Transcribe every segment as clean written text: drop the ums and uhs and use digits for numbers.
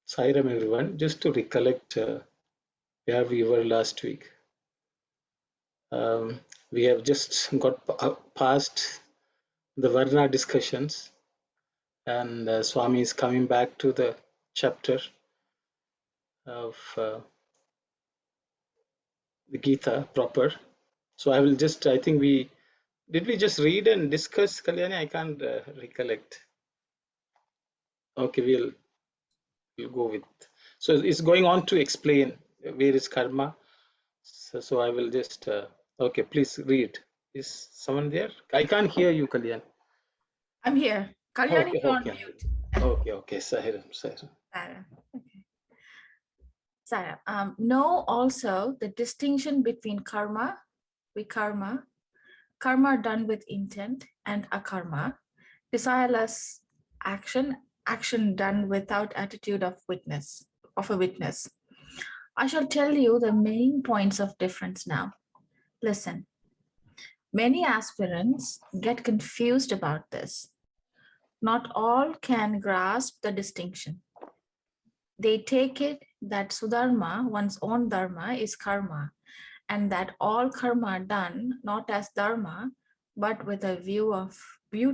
Sairam everyone, just to recollect where we were last week. We have just got past the Varna discussions, and Swami is coming back to the chapter of the Gita proper. So I will just, I think we just read and discuss, Kalyani? I can't recollect. Okay, we'll go with. So it's going on to explain where is karma. So I will just, okay, please read. Is someone there? I can't hear you, Kalyan. I'm here. Kalyani, Okay, you're on okay. mute. Okay. Sahiram. Sarah. Okay. Sarah, know also the distinction between karma, vikarma, karma done with intent, and akarma, desireless action, action done without attitude of a witness. I shall tell you the main points of difference now. Listen. Many aspirants get confused about this. Not all can grasp the distinction. They take it that Sudharma, one's own dharma, is karma, and that all karma done not as dharma, but with a view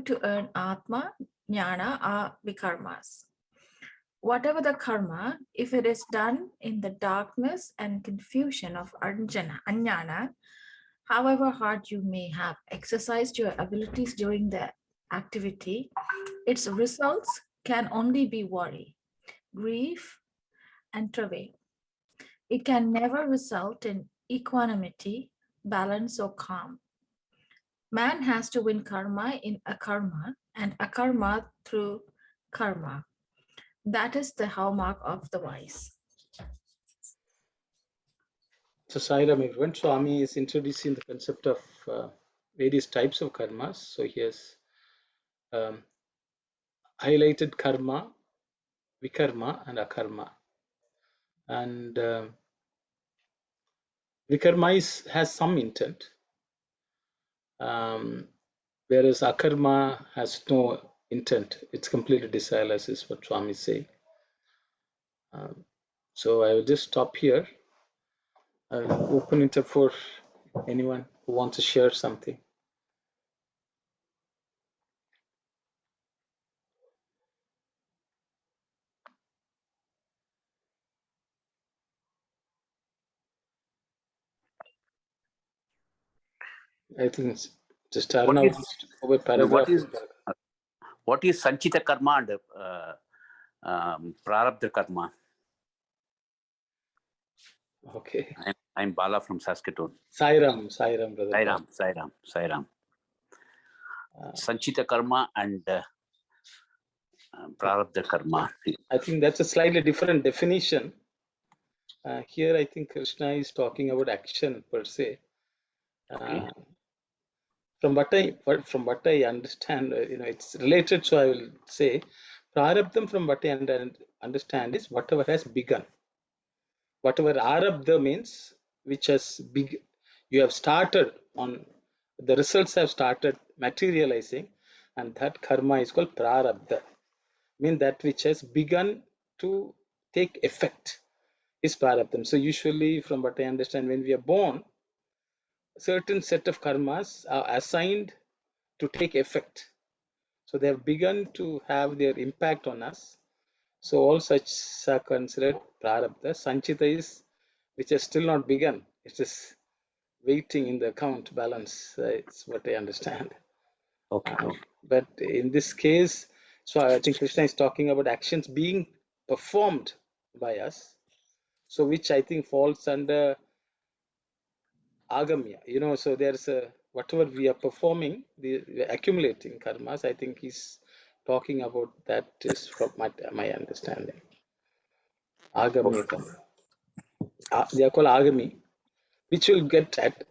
to earn atma, jnana, are vikarmas. Whatever the karma, if it is done in the darkness and confusion of ajnana, however hard you may have exercised your abilities during the activity, its results can only be worry, grief, and travail. It can never result in equanimity, balance, or calm. Man has to win karma in akarma and akarma through karma. That is the hallmark of the wise. So Sairam everyone, Swami is introducing the concept of various types of karmas. So he has highlighted karma, vikarma, and akarma. And vikarma has some intent, whereas akarma has no intent. It's completely desireless, is what Swami is saying. So I will just stop here. I will open it up for anyone who wants to share something. I think it's just Arna wants to go by paragraph. What is Sanchita Karma and Prarabdha Karma? Okay. I'm Bala from Saskatoon. Sairam, brother. Sairam. Sanchita Karma and Prarabdha Karma. I think that's a slightly different definition. Here, I think Krishna is talking about action per se. Okay. From what I understand, it's related. So I will say, Prarabdham, from what I understand, is whatever has begun. Whatever Arabdha means, which has you have started on, the results have started materializing, and that karma is called Prarabdha. Mean that which has begun to take effect is Prarabdham. So usually, from what I understand, when we are born, a certain set of karmas are assigned to take effect. So they have begun to have their impact on us. So all such are considered Prarabdha. Sanchita is which has still not begun. It is waiting in the account balance. It's what I understand. Okay. But in this case, so I think Krishna is talking about actions being performed by us. So which I think falls under Agamya. So there's whatever we are performing, we are accumulating karmas. I think he's talking about that is from my understanding. Agamyakam. They are called Agami, which will get at,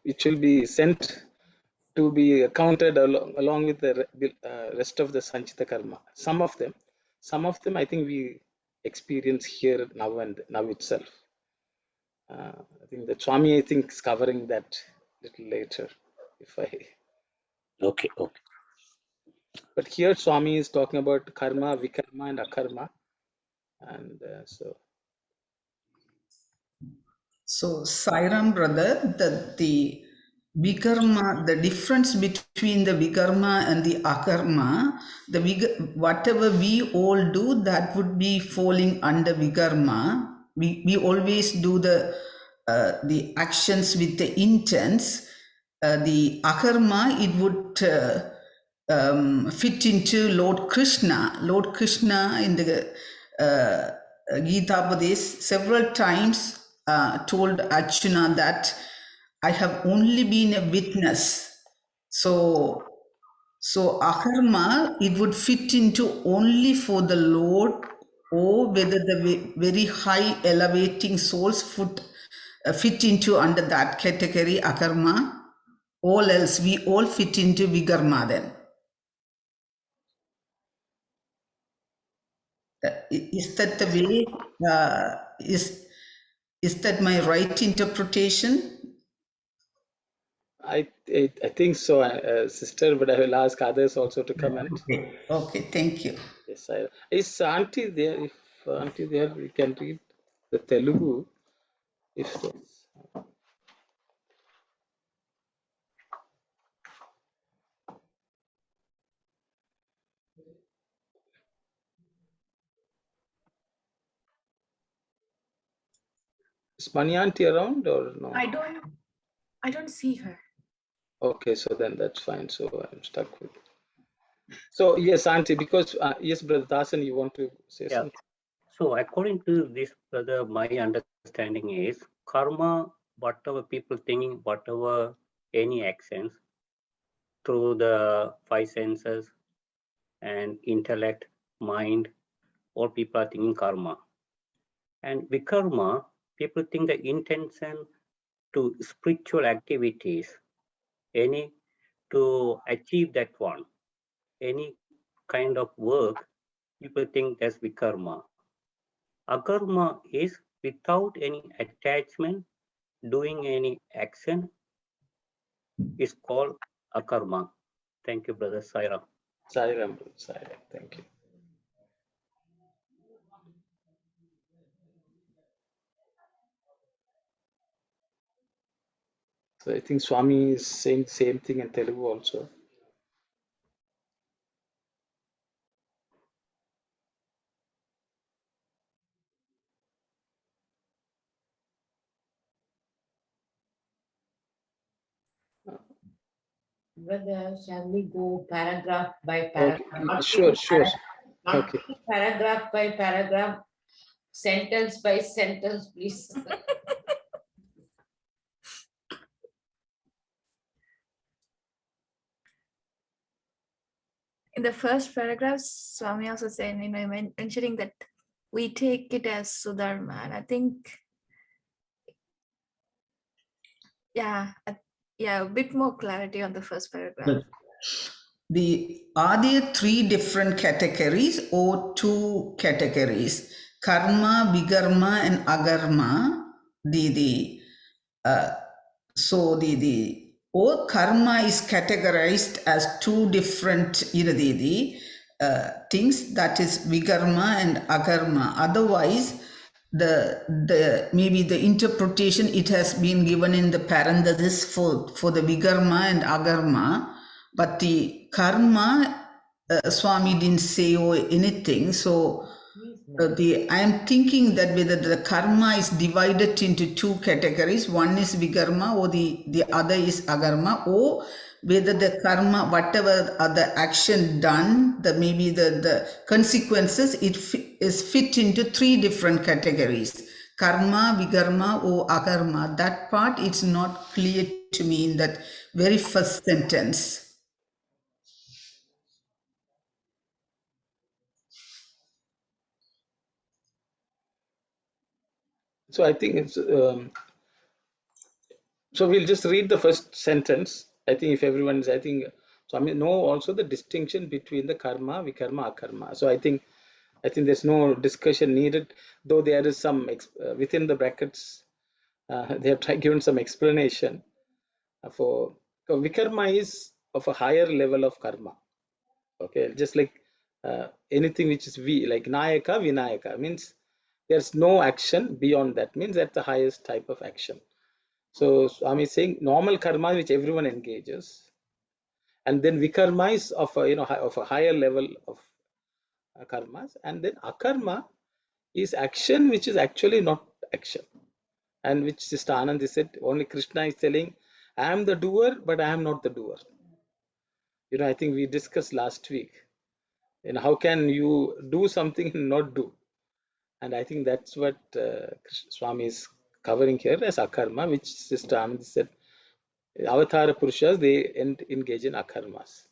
which will be sent to be counted along with the rest of the Sanchita Karma. Some of them I think we experience here now itself. I think the Swami, I think, is covering that little later. Okay. But here Swami is talking about karma, vikarma, and akarma, and So, Sairam brother, the vikarma, the difference between the vikarma and the akarma, whatever we all do, that would be falling under vikarma. We always do the actions with the intents. The akarma, it would fit into Lord Krishna. Lord Krishna in the Geetha Padesh several times told Arjuna that I have only been a witness. So akarma, it would fit into only for the Lord, or whether the very high elevating souls fit into under that category, akarma. All else, we all fit into vikarma then. Is that the way? Is that my right interpretation? I think so, sister. But I will ask others also to comment. Okay, thank you. Yes, is Auntie there? If Auntie there, we can read the Telugu. If is Mani Auntie around or no? I don't see her. Okay, so then that's fine. So I'm stuck with. So yes, Auntie, because yes, Brother Dasan, you want to say something? So according to this, brother, my understanding is karma, whatever people thinking, whatever any actions through the five senses and intellect, mind, all people are thinking karma. And vikarma, people think the intention to spiritual activities, any to achieve that one, any kind of work, people think that's vikarma. Akarma is without any attachment, doing any action is called akarma. Thank you, brother Saira. Sairam, thank you. So I think Swami is saying the same thing in Telugu also. Brother, shall we go paragraph by paragraph? Okay. Sure. Not paragraph by paragraph, sentence by sentence, please. In the first paragraph, Swami also said, mentioning that we take it as Sudharma. And I think, a bit more clarity on the first paragraph. Are there three different categories or two categories? Karma, vikarma, and agarma. All karma is categorized as two different, things, that is vikarma and agarma. Otherwise, maybe the interpretation, it has been given in the parenthesis for the vikarma and agarma, but the karma, Swami didn't say or anything. So I am thinking that whether the karma is divided into two categories, one is vikarma or the other is agarma, or whether the karma, whatever other action done, maybe the consequences, it is fit into three different categories: karma, vikarma, or agarma. That part is not clear to me in that very first sentence. So I think it's so we'll just read the first sentence. I think if everyone is, I think so. I mean, know also the distinction between the karma, vikarma, akarma. So I think there's no discussion needed, though there is some within the brackets. They have given some explanation for vikarma is of a higher level of karma. Okay, just like anything which is like nayaka, vinayaka means there's no action beyond that. Means that's the highest type of action. So Swami is saying normal karma which everyone engages, and then vikarma is of a, of a higher level of karmas, and then akarma is action which is actually not action, and which Sister Anand said only Krishna is telling, I am the doer, but I am not the doer. I think we discussed last week. How can you do something and not do? And I think that's what Swami is covering here as akarma, which Sister Anand said. Avatara Purushas, they engage in akarmas.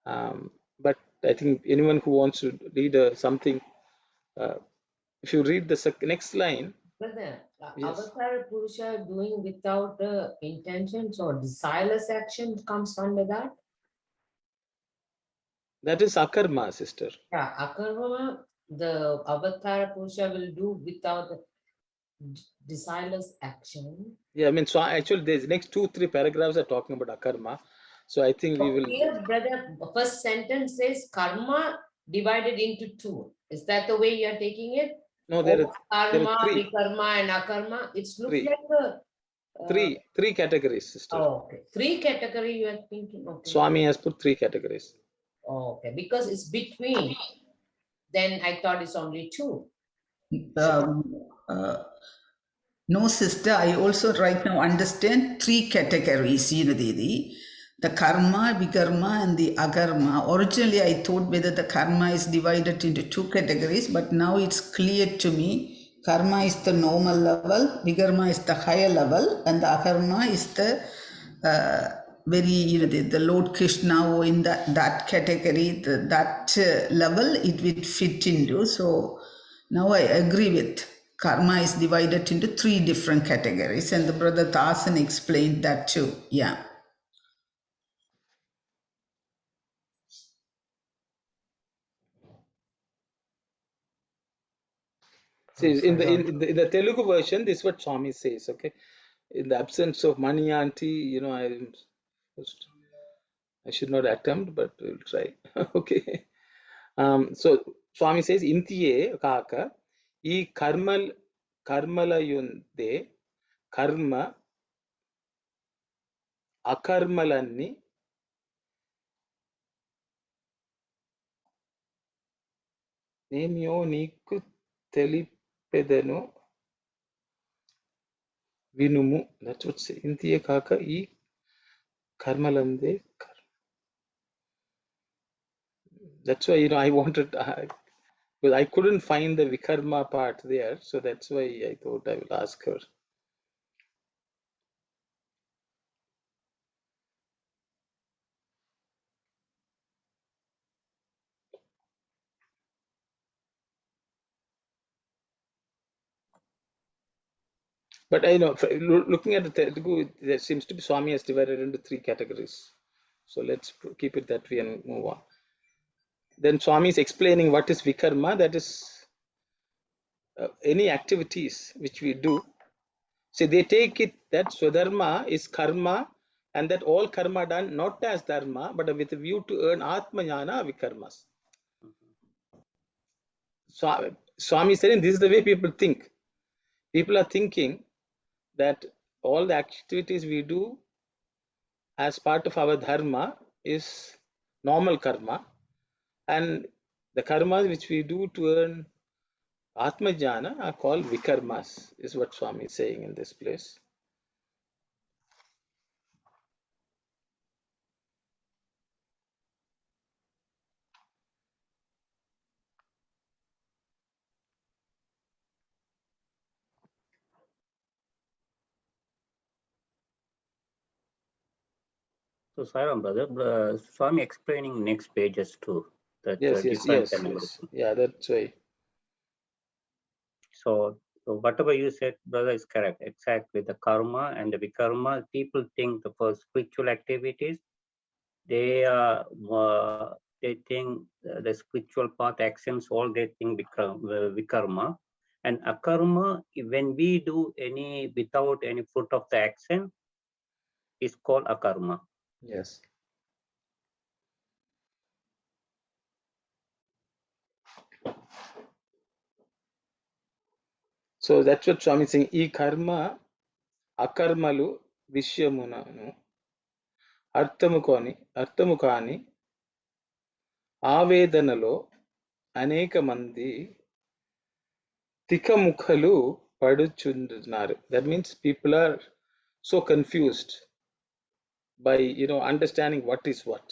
But I think anyone who wants to read something, if you read the next line. Brother, Yes. Avatar Purusha doing without intentions or desireless action comes under that? That is akarma, sister. Yeah, akarma, the Avatar Purusha will do without desireless action. Yeah, I mean, so actually, the next 2-3 paragraphs are talking about akarma. So I think we will. Here, brother, first sentence says karma divided into 2. Is that the way you are taking it? No, there are karma, 3. vikarma, and akarma. It looks 3. like Three categories, sister. Oh, okay. 3 category you are thinking. Okay. Swami has put 3 categories. Oh, okay, because it's between. Then I thought it's only 2. No, sister, I also right now understand 3 categories, Didi. The karma, vikarma, and the akarma. Originally, I thought whether the karma is divided into 2 categories, but now it's clear to me. Karma is the normal level, vikarma is the higher level, and the akarma is the very, the Lord Krishna or in that category, that level it will fit into. So now I agree with karma is divided into 3 different categories, and the brother Tasan explained that too. Yeah. See, in the Telugu version, this is what Swami says. Okay, in the absence of money, auntie, I should not attempt, but we'll try. Okay. So Swami says, Intiye kaka, e karmala yunde, karma, akarmalanni, nemyo niku telipedenu, vinumu. That's what say. Intiye kaka, e karmalande. That's why, I wanted, because I couldn't find the vikarma part there. So that's why I thought I will ask her. But I know, looking at the Telugu, there seems to be Swami has divided into 3 categories. So let's keep it that way and move on. Then Swami is explaining what is vikarma. That is any activities which we do. So they take it that swadharma is karma, and that all karma done not as dharma, but with a view to earn atma jnana vikarmas. So Swami is saying this is the way people think. People are thinking that all the activities we do as part of our dharma is normal karma, and the karmas which we do to earn atma jnana are called vikarmas, is what Swami is saying in this place. So, Sairam, brother, Swami explaining next pages too. That Yes. difference and everything. Yeah, that's why. So, So whatever you said, brother, is correct. Exactly. The karma and the vikarma, people think the first spiritual activities, they think the spiritual path actions, all they think vikarma. And akarma, when we do any without any fruit of the action, is called akarma. Yes. So that's what Swami is saying. E karma akarmalu vishyamunanu అర్థము కాని ఆవేదనలో అనేక మంది తికముఖలు పడుచున్నారు. That means people are so confused by understanding what is what.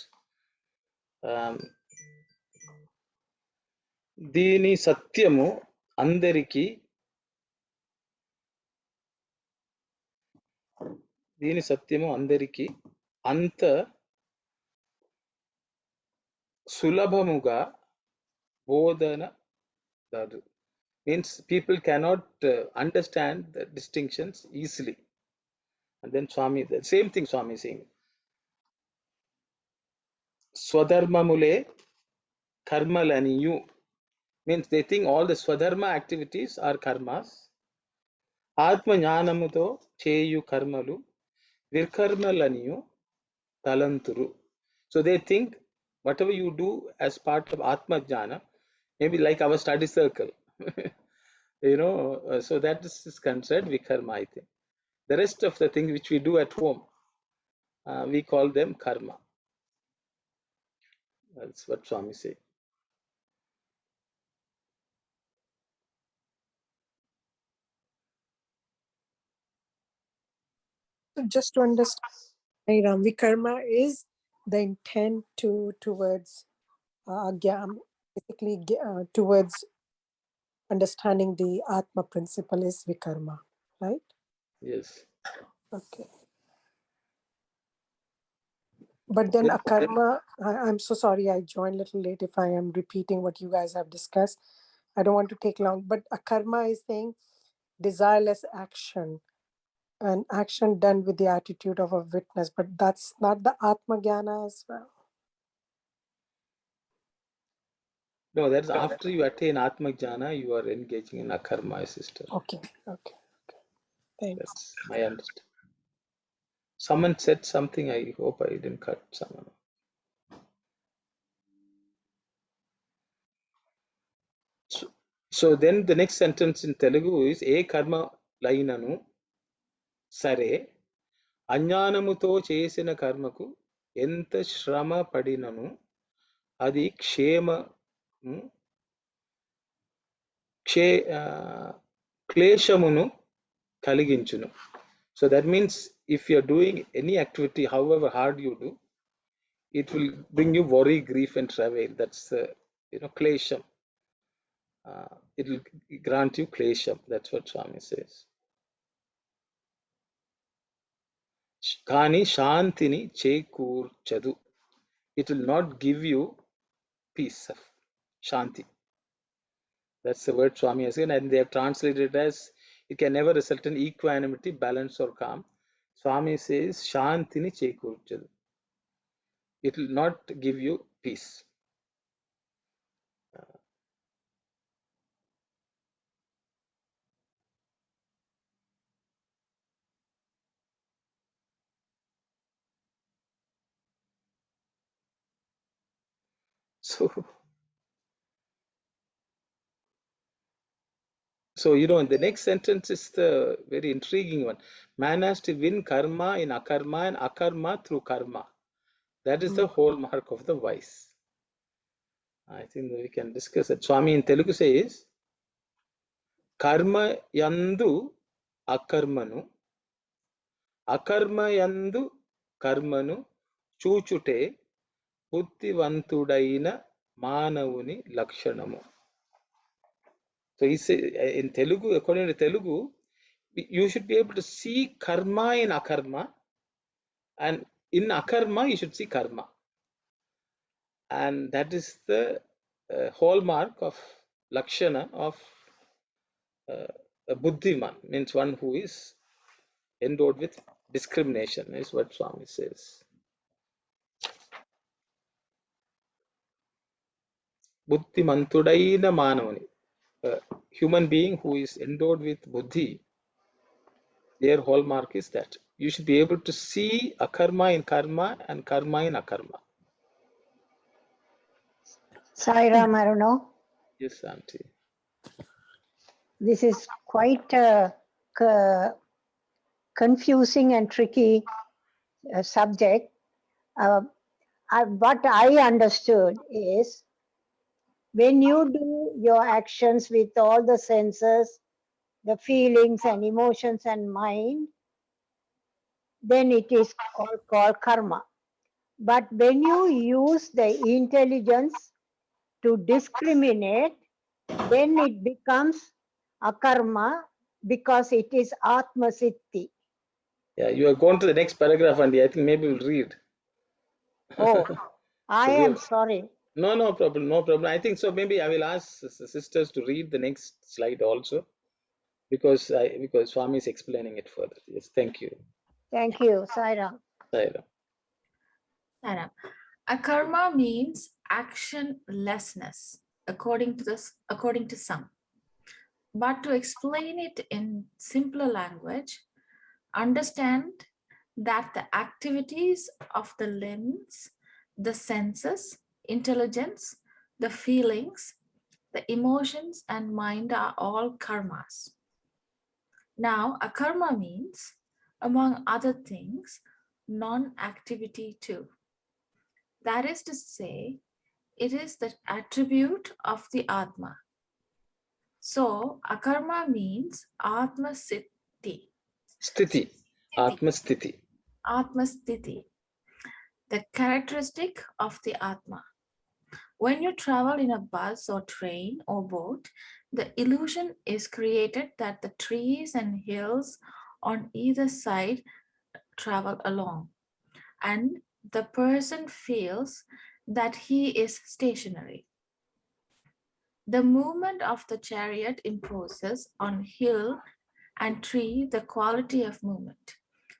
దీని సత్యము అందరికీ అంత సులభముగా బోధన కాదు. Means people cannot understand the distinctions easily. And then Swami, the same thing Swami is saying. Swadharmamule karmalaniyu, means they think all the swadharma activities are karmas. Atma jnanamuto cheyu karmalu virkarmalaniyu talanturu. So they think whatever you do as part of Atma Jnana, maybe like our study circle, so that is considered vikarma, I think. The rest of the things which we do at home, we call them karma. That's what Swami say. So just to understand, vikarma is the intent towards basically towards understanding the Atma principle is vikarma, right? Yes. Okay. But then akarma, I'm so sorry I joined a little late if I am repeating what you guys have discussed. I don't want to take long, but akarma is saying desireless action, an action done with the attitude of a witness, but that's not the Atma Jnana as well. No, that's after you attain Atma Jnana, you are engaging in akarma, sister. Okay. Thanks. That's my understanding. Someone said something, I hope I didn't cut someone. So then the next sentence in Telugu is ఏ కర్మ లైనను సరే అజ్ఞానముతో చేసిన కర్మకు ఎంత శ్రమ పడినను అది క్లేశమును కలిగించును. So that means if you're doing any activity, however hard you do, it will bring you worry, grief and travail. That's klesham. It will grant you klesham. That's what Swami says. కానీ శాంతిని చేకూర్చదు. It will not give you peace of shanti. That's the word Swami has given, and they have translated it as it can never result in equanimity, balance or calm. Swami says shantini chekurchadu. It will not give you peace. So the next sentence is the very intriguing one. Man has to win karma in akarma and akarma through karma. That is the hallmark of the wise. I think that we can discuss it. Swami in Telugu says, karma yandu akarmanu, akarma yandu karmanu చూచుటే బుద్ధివంతుడైన మానవుని లక్షణము. So he says in Telugu, according to Telugu, you should be able to see karma in akarma, and in akarma you should see karma, and that is the hallmark of lakshana of a buddhiman means one who is endowed with discrimination, is what Swami says. Buddhimantudaina manavani, a human being who is endowed with buddhi, their hallmark is that you should be able to see akarma in karma and karma in akarma. Sai Ram, I don't know. Yes, Auntie. This is quite a confusing and tricky subject. What I understood is when you do your actions with all the senses, the feelings and emotions and mind, then it is called karma. But when you use the intelligence to discriminate, then it becomes akarma because it is atma siddhi. Yeah, you are going to the next paragraph, Auntie. I think maybe we'll read. Oh, I So am sorry. no problem, no problem. I think so. Maybe I will ask the sisters to read the next slide also, because Swami is explaining it further. Yes, thank you. Thank you, Saira. Saira. Sarah. Akarma means actionlessness, according to some. But to explain it in simpler language, understand that the activities of the limbs, the senses, intelligence, the feelings, the emotions, and mind are all karmas. Now, akarma means, among other things, non-activity too. That is to say, it is the attribute of the Atma. So, akarma means Atma Siddhi. Sthiti. Atma Sthiti. Atma Sthiti, the characteristic of the Atma. When you travel in a bus or train or boat, the illusion is created that the trees and hills on either side travel along, and the person feels that he is stationary. The movement of the chariot imposes on hill and tree the quality of movement.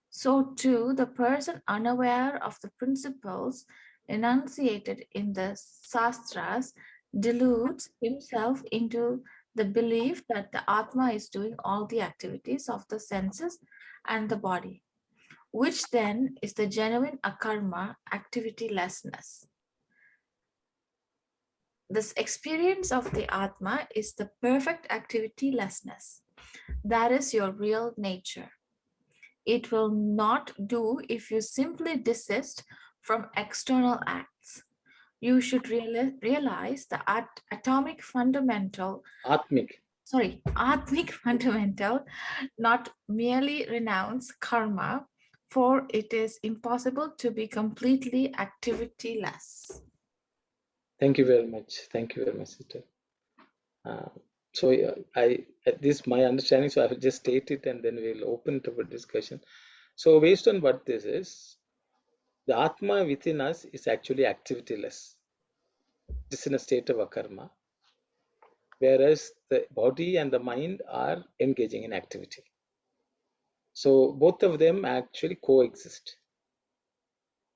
So too, the person unaware of the principles enunciated in the Sastras deludes himself into the belief that the Atma is doing all the activities of the senses and the body, which then is the genuine akarma, activitylessness. This experience of the Atma is the perfect activitylessness. That is your real nature. It will not do if you simply desist from external acts. You should realize the atomic fundamental, Atmic. atmic fundamental, not merely renounce karma, for it is impossible to be completely activityless. Thank you very much. Thank you very much, sister. So this is my understanding. So I will just state it and then we'll open it up for discussion. So based on what this is, the Atma within us is actually activityless. It is in a state of akarma, whereas the body and the mind are engaging in activity. So both of them actually coexist.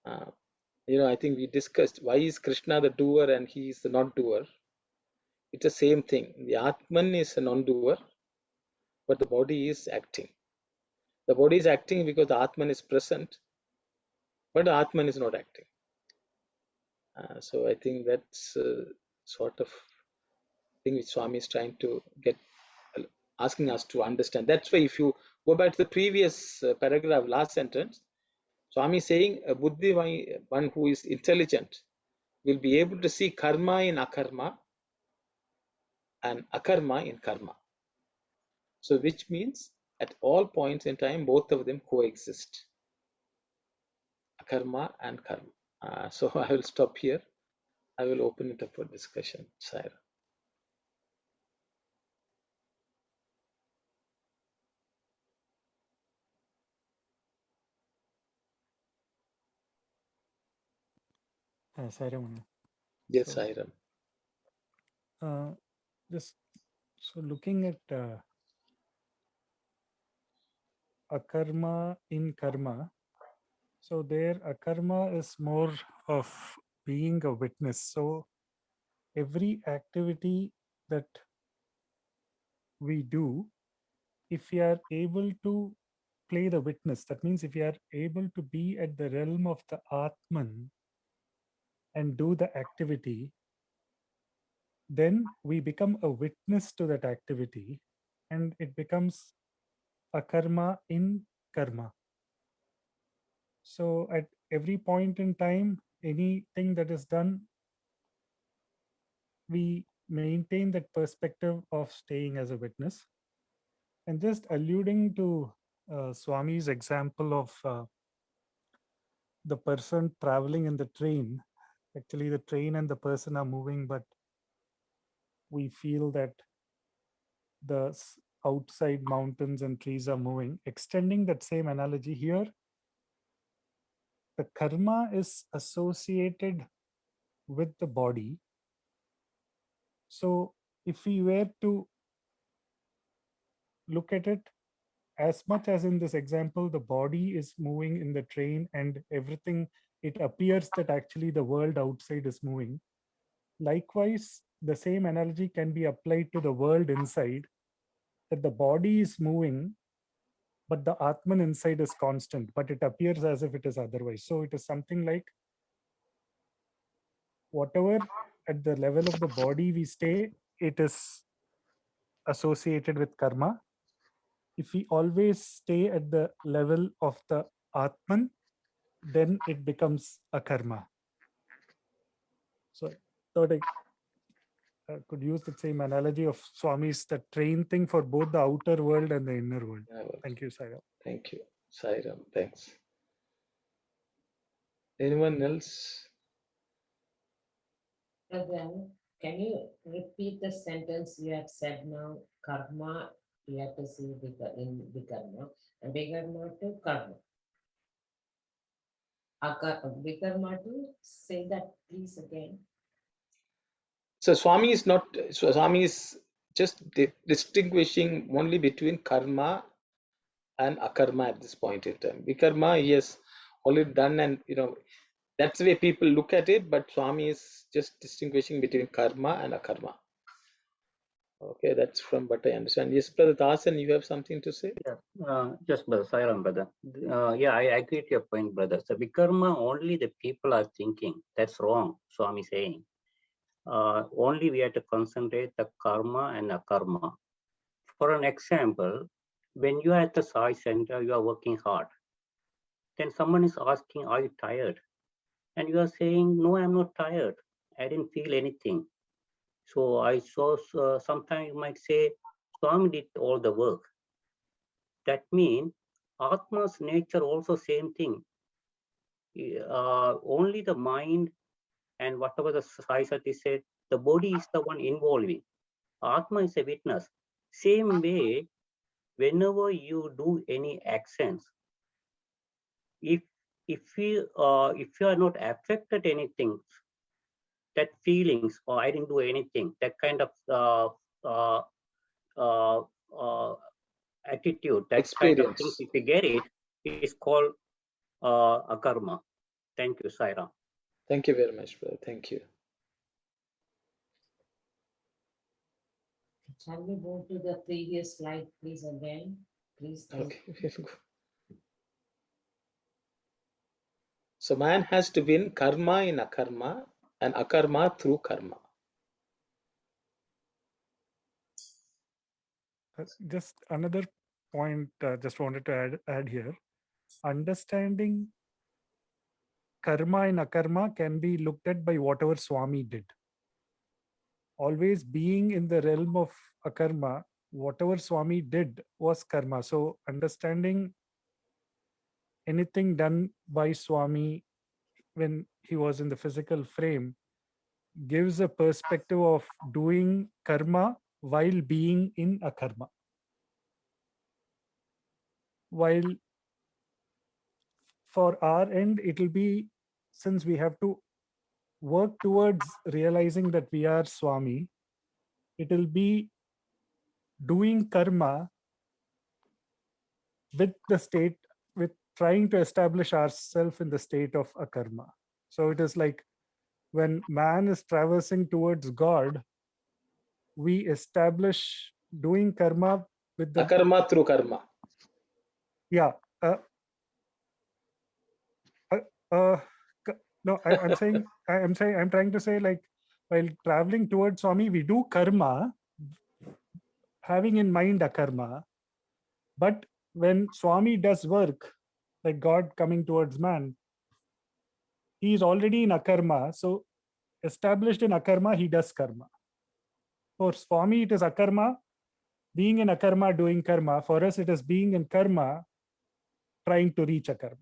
I think we discussed why is Krishna the doer and he is the not doer. It's the same thing. The Atman is a non-doer, but the body is acting. The body is acting because the Atman is present, but the Atman is not acting. So I think that's sort of thing which Swami is trying to get, asking us to understand. That's why if you go back to the previous paragraph, last sentence, Swami is saying a buddhi, one who is intelligent, will be able to see karma in akarma and akarma in karma. So which means at all points in time, both of them coexist, akarma and karma. So I will stop here. I will open it up for discussion. Saira. Sairam. Yes, So, Saira. just so looking at akarma in karma. So there akarma is more of being a witness. So every activity that we do, if we are able to play the witness, that means if we are able to be at the realm of the Atman and do the activity, then we become a witness to that activity and it becomes a karma in karma. So at every point in time, anything that is done, we maintain that perspective of staying as a witness. And just alluding to Swami's example of the person traveling in the train, actually the train and the person are moving, but we feel that the outside mountains and trees are moving. Extending that same analogy here, the karma is associated with the body. So if we were to look at it, as much as in this example, the body is moving in the train and everything, it appears that actually the world outside is moving. Likewise, the same analogy can be applied to the world inside, that the body is moving, but the Atman inside is constant, but it appears as if it is otherwise. So it is something like whatever at the level of the body we stay, it is associated with karma. If we always stay at the level of the Atman, then it becomes a karma. So I thought I could use the same analogy of Swami's, the train thing for both the outer world and the inner world. Thank you, Sairam. Thank you, Sairam. Thanks. Anyone else? Then, can you repeat the sentence you have said now? Karma, you have to see in Vikarma, and Vikarma to karma. Vikarma to, say that please again. So Swami is not, Swami is just distinguishing only between karma and akarma at this point in time. Vikarma, yes, already done, and that's the way people look at it, but Swami is just distinguishing between karma and akarma. Okay, that's from what I understand. Yes, Brother Dasan, you have something to say? Yeah, just brother, Sairam, brother. Yeah, I agree to your point, brother. So Vikarma, only the people are thinking. That's wrong, Swami saying. Only we have to concentrate the karma and akarma. For an example, when you are at the Sai Center, you are working hard. Then someone is asking, are you tired? And you are saying, no, I'm not tired. I didn't feel anything. So I saw, sometimes you might say, Swami did all the work. That means Atma's nature also same thing. Only the mind and whatever the Sai Sathya said, the body is the one involving. Atma is a witness. Same way, whenever you do any actions, if you are not affected anything, that feelings, or I didn't do anything, that kind of attitude, that kind of things, Experience. if you get it, is called akarma. Thank you, Saira. Thank you very much, brother. Thank you. Shall we move to the previous slide, please, again? Please. Okay. So man has to win karma in akarma and akarma through karma. Just another point, just wanted to add here. Understanding karma and akarma can be looked at by whatever Swami did. Always being in the realm of akarma, whatever Swami did was karma. So understanding anything done by Swami when he was in the physical frame gives a perspective of doing karma while being in akarma. While for our end, it will be, since we have to work towards realizing that we are Swami, it will be doing karma with the state, with trying to establish ourselves in the state of akarma. So it is like when man is traversing towards God, we establish doing karma with the Akarma through karma. yeah. Uh, no, I'm saying I'm trying to say, like, while traveling towards Swami, we do karma, having in mind akarma. But when Swami does work, like God coming towards man, he is already in akarma. So established in akarma, he does karma. For Swami, it is akarma, being in akarma, doing karma. For us, it is being in karma, trying to reach akarma.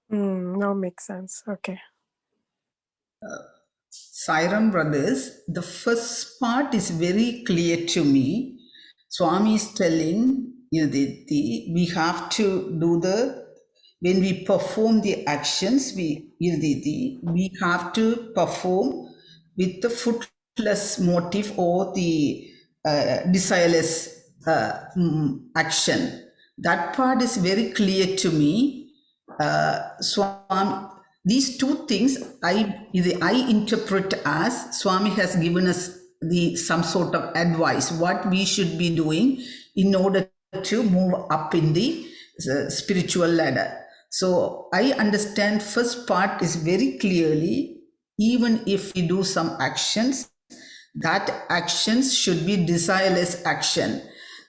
No, makes sense. Okay. Sairam brothers, the first part is very clear to me. Swami is telling we have to do when we perform the actions, we have to perform with the fruitless motive or the desireless action. That part is very clear to me. Swami, these two things I interpret as Swami has given us some sort of advice what we should be doing in order to move up in the spiritual ladder. So I understand first part is very clearly, even if we do some actions, that actions should be desireless action.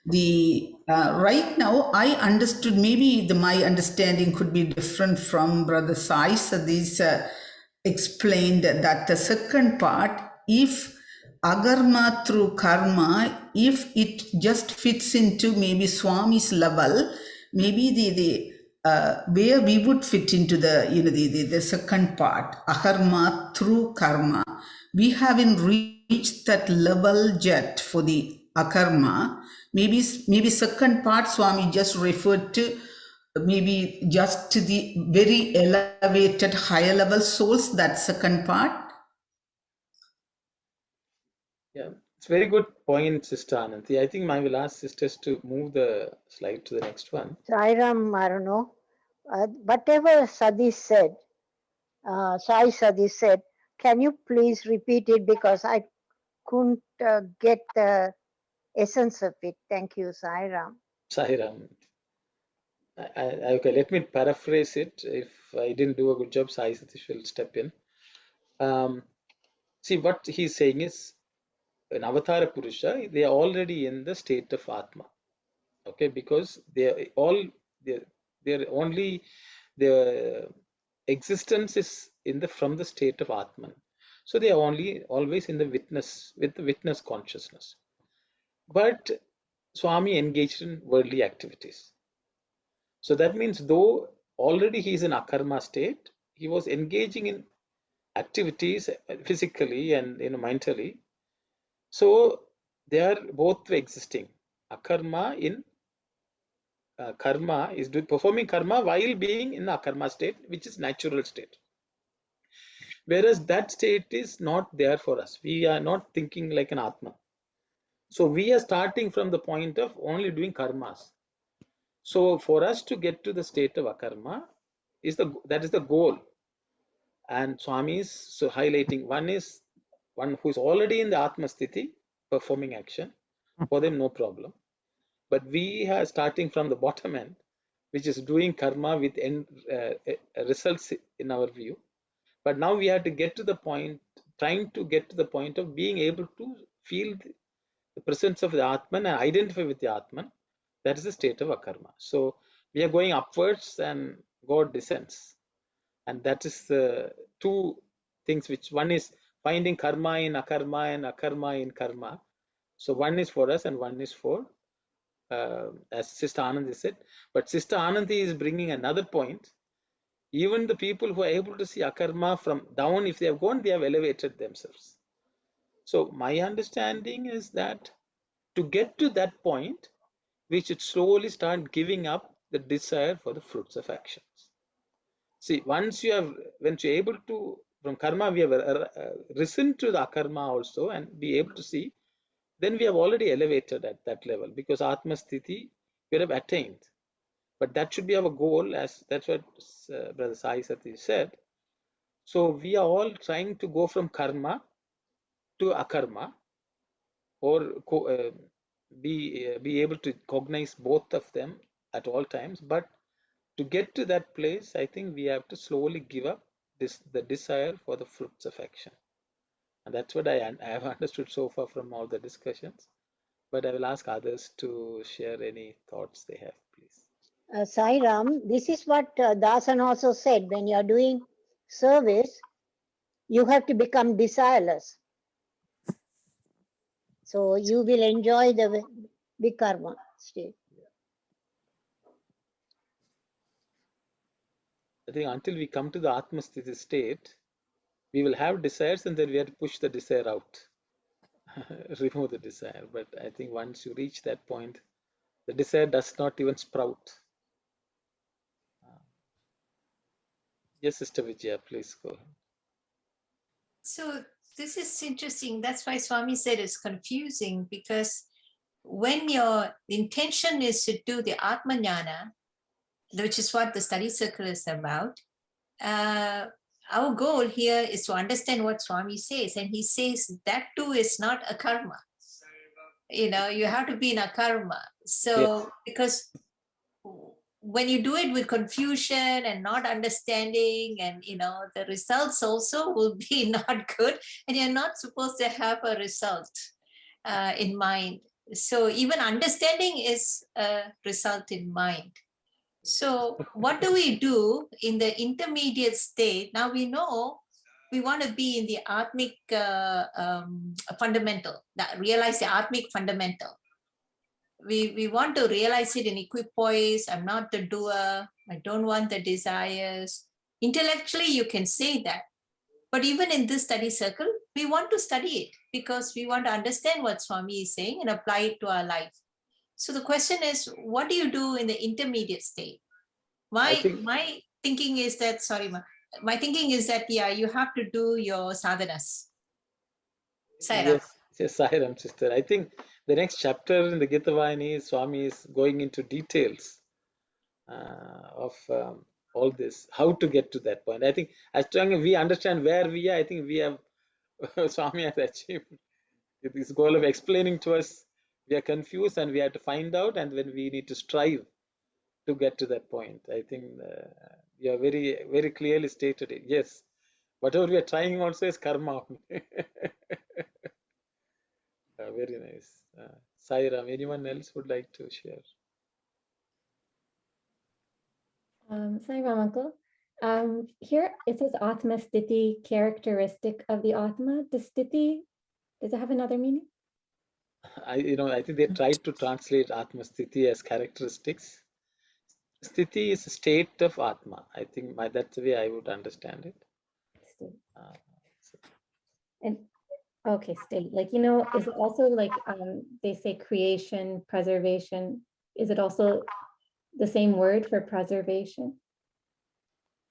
The right now I understood, maybe my understanding could be different from Brother Sai. So these explained that the second part, if agarma through karma, if it just fits into maybe Swami's level, maybe the where we would fit into the the second part, aharma through karma, we haven't reached that level yet for the akarma. Maybe second part Swami just referred to, maybe just to the very elevated higher level souls, that second part. Yeah, it's very good point, Sister Ananthi. I think I will ask sisters to move the slide to the next one. Sairam, I don't know. Whatever Sadi said, Sai Sadi said, can you please repeat it because I couldn't get the essence of it. Thank you, Sairam. Sairam. Okay, let me paraphrase it. If I didn't do a good job, Sai Satish will step in. See, what he's saying is, an Avatara Purusha, they are already in the state of Atma. Okay, because they're only their existence is from the state of Atman. So they are always in the witness, with the witness consciousness. But Swami engaged in worldly activities. So that means though already he is in akarma state, he was engaging in activities physically and mentally. So they are both existing. Akarma in karma is performing karma while being in the akarma state, which is natural state. Whereas that state is not there for us. We are not thinking like an atma. So we are starting from the point of only doing karmas. So for us to get to the state of akarma that is the goal. And Swami is so highlighting one who is already in the atma sthiti performing action. For them, no problem. But we are starting from the bottom end, which is doing karma with results in our view. But now we have to get to the point, trying to get to the point of being able to feel the presence of the Atman and identify with the Atman. That is the state of akarma. So we are going upwards and God descends. And that is the two things, which one is finding karma in akarma and akarma in karma. So one is for us and one is for, as Sister Anandi said. But Sister Anandi is bringing another point. Even the people who are able to see akarma from down, if they have gone, they have elevated themselves. So my understanding is that to get to that point, we should slowly start giving up the desire for the fruits of actions. See, once when you're able to, from karma, we have risen to the akarma also and be able to see, then we have already elevated at that level because Atma Sthiti we have attained. But that should be our goal, as that's what Brother Sai Sathya said. So we are all trying to go from karma to akarma, or be able to cognize both of them at all times. But to get to that place, I think we have to slowly give up the desire for the fruits of action. And that's what I have understood so far from all the discussions. But I will ask others to share any thoughts they have, please. Sai Ram, this is what Dasan also said. When you are doing service, you have to become desireless. So you will enjoy the vikarma state. I think until we come to the Atmasthiti state, we will have desires, and then we have to push the desire out, remove the desire. But I think once you reach that point, the desire does not even sprout. Yes, Sister Vijaya, please go ahead. So this is interesting. That's why Swami said it's confusing, because when your intention is to do the Atmajnana, which is what the study circle is about, our goal here is to understand what Swami says. And he says that too is not a karma. You know, you have to be in a karma. So, Yes. because when you do it with confusion and not understanding, and the results also will be not good, and you're not supposed to have a result in mind. So even understanding is a result in mind. So what do we do in the intermediate state? Now we know we want to be in the Atmic fundamental, that realize the Atmic fundamental. We want to realize it in equipoise. I'm not the doer. I don't want the desires. Intellectually, you can say that. But even in this study circle, we want to study it because we want to understand what Swami is saying and apply it to our life. So the question is, what do you do in the intermediate state? My thinking is that, my thinking is that, yeah, you have to do your sadhanas. Sairam. Yes, Sairam, sister. I think the next chapter in the Geetha Vahini, Swami is going into details of all this, how to get to that point. I think as long as we understand where we are, I think we have, Swami has achieved this goal of explaining to us. We are confused and we have to find out, and then we need to strive to get to that point. I think you are very, very clearly stated it. Yes, whatever we are trying also is karma. Very nice. Sairam, anyone else would like to share? Sairam, uncle. Here it says Atma Sthiti, characteristic of the Atma. Does Sthiti, does it have another meaning? I think they tried to translate Atma Sthiti as characteristics. Sthiti is a state of Atma. I think that's the way I would understand it. And okay, state. Like, is it also like they say creation, preservation? Is it also the same word for preservation?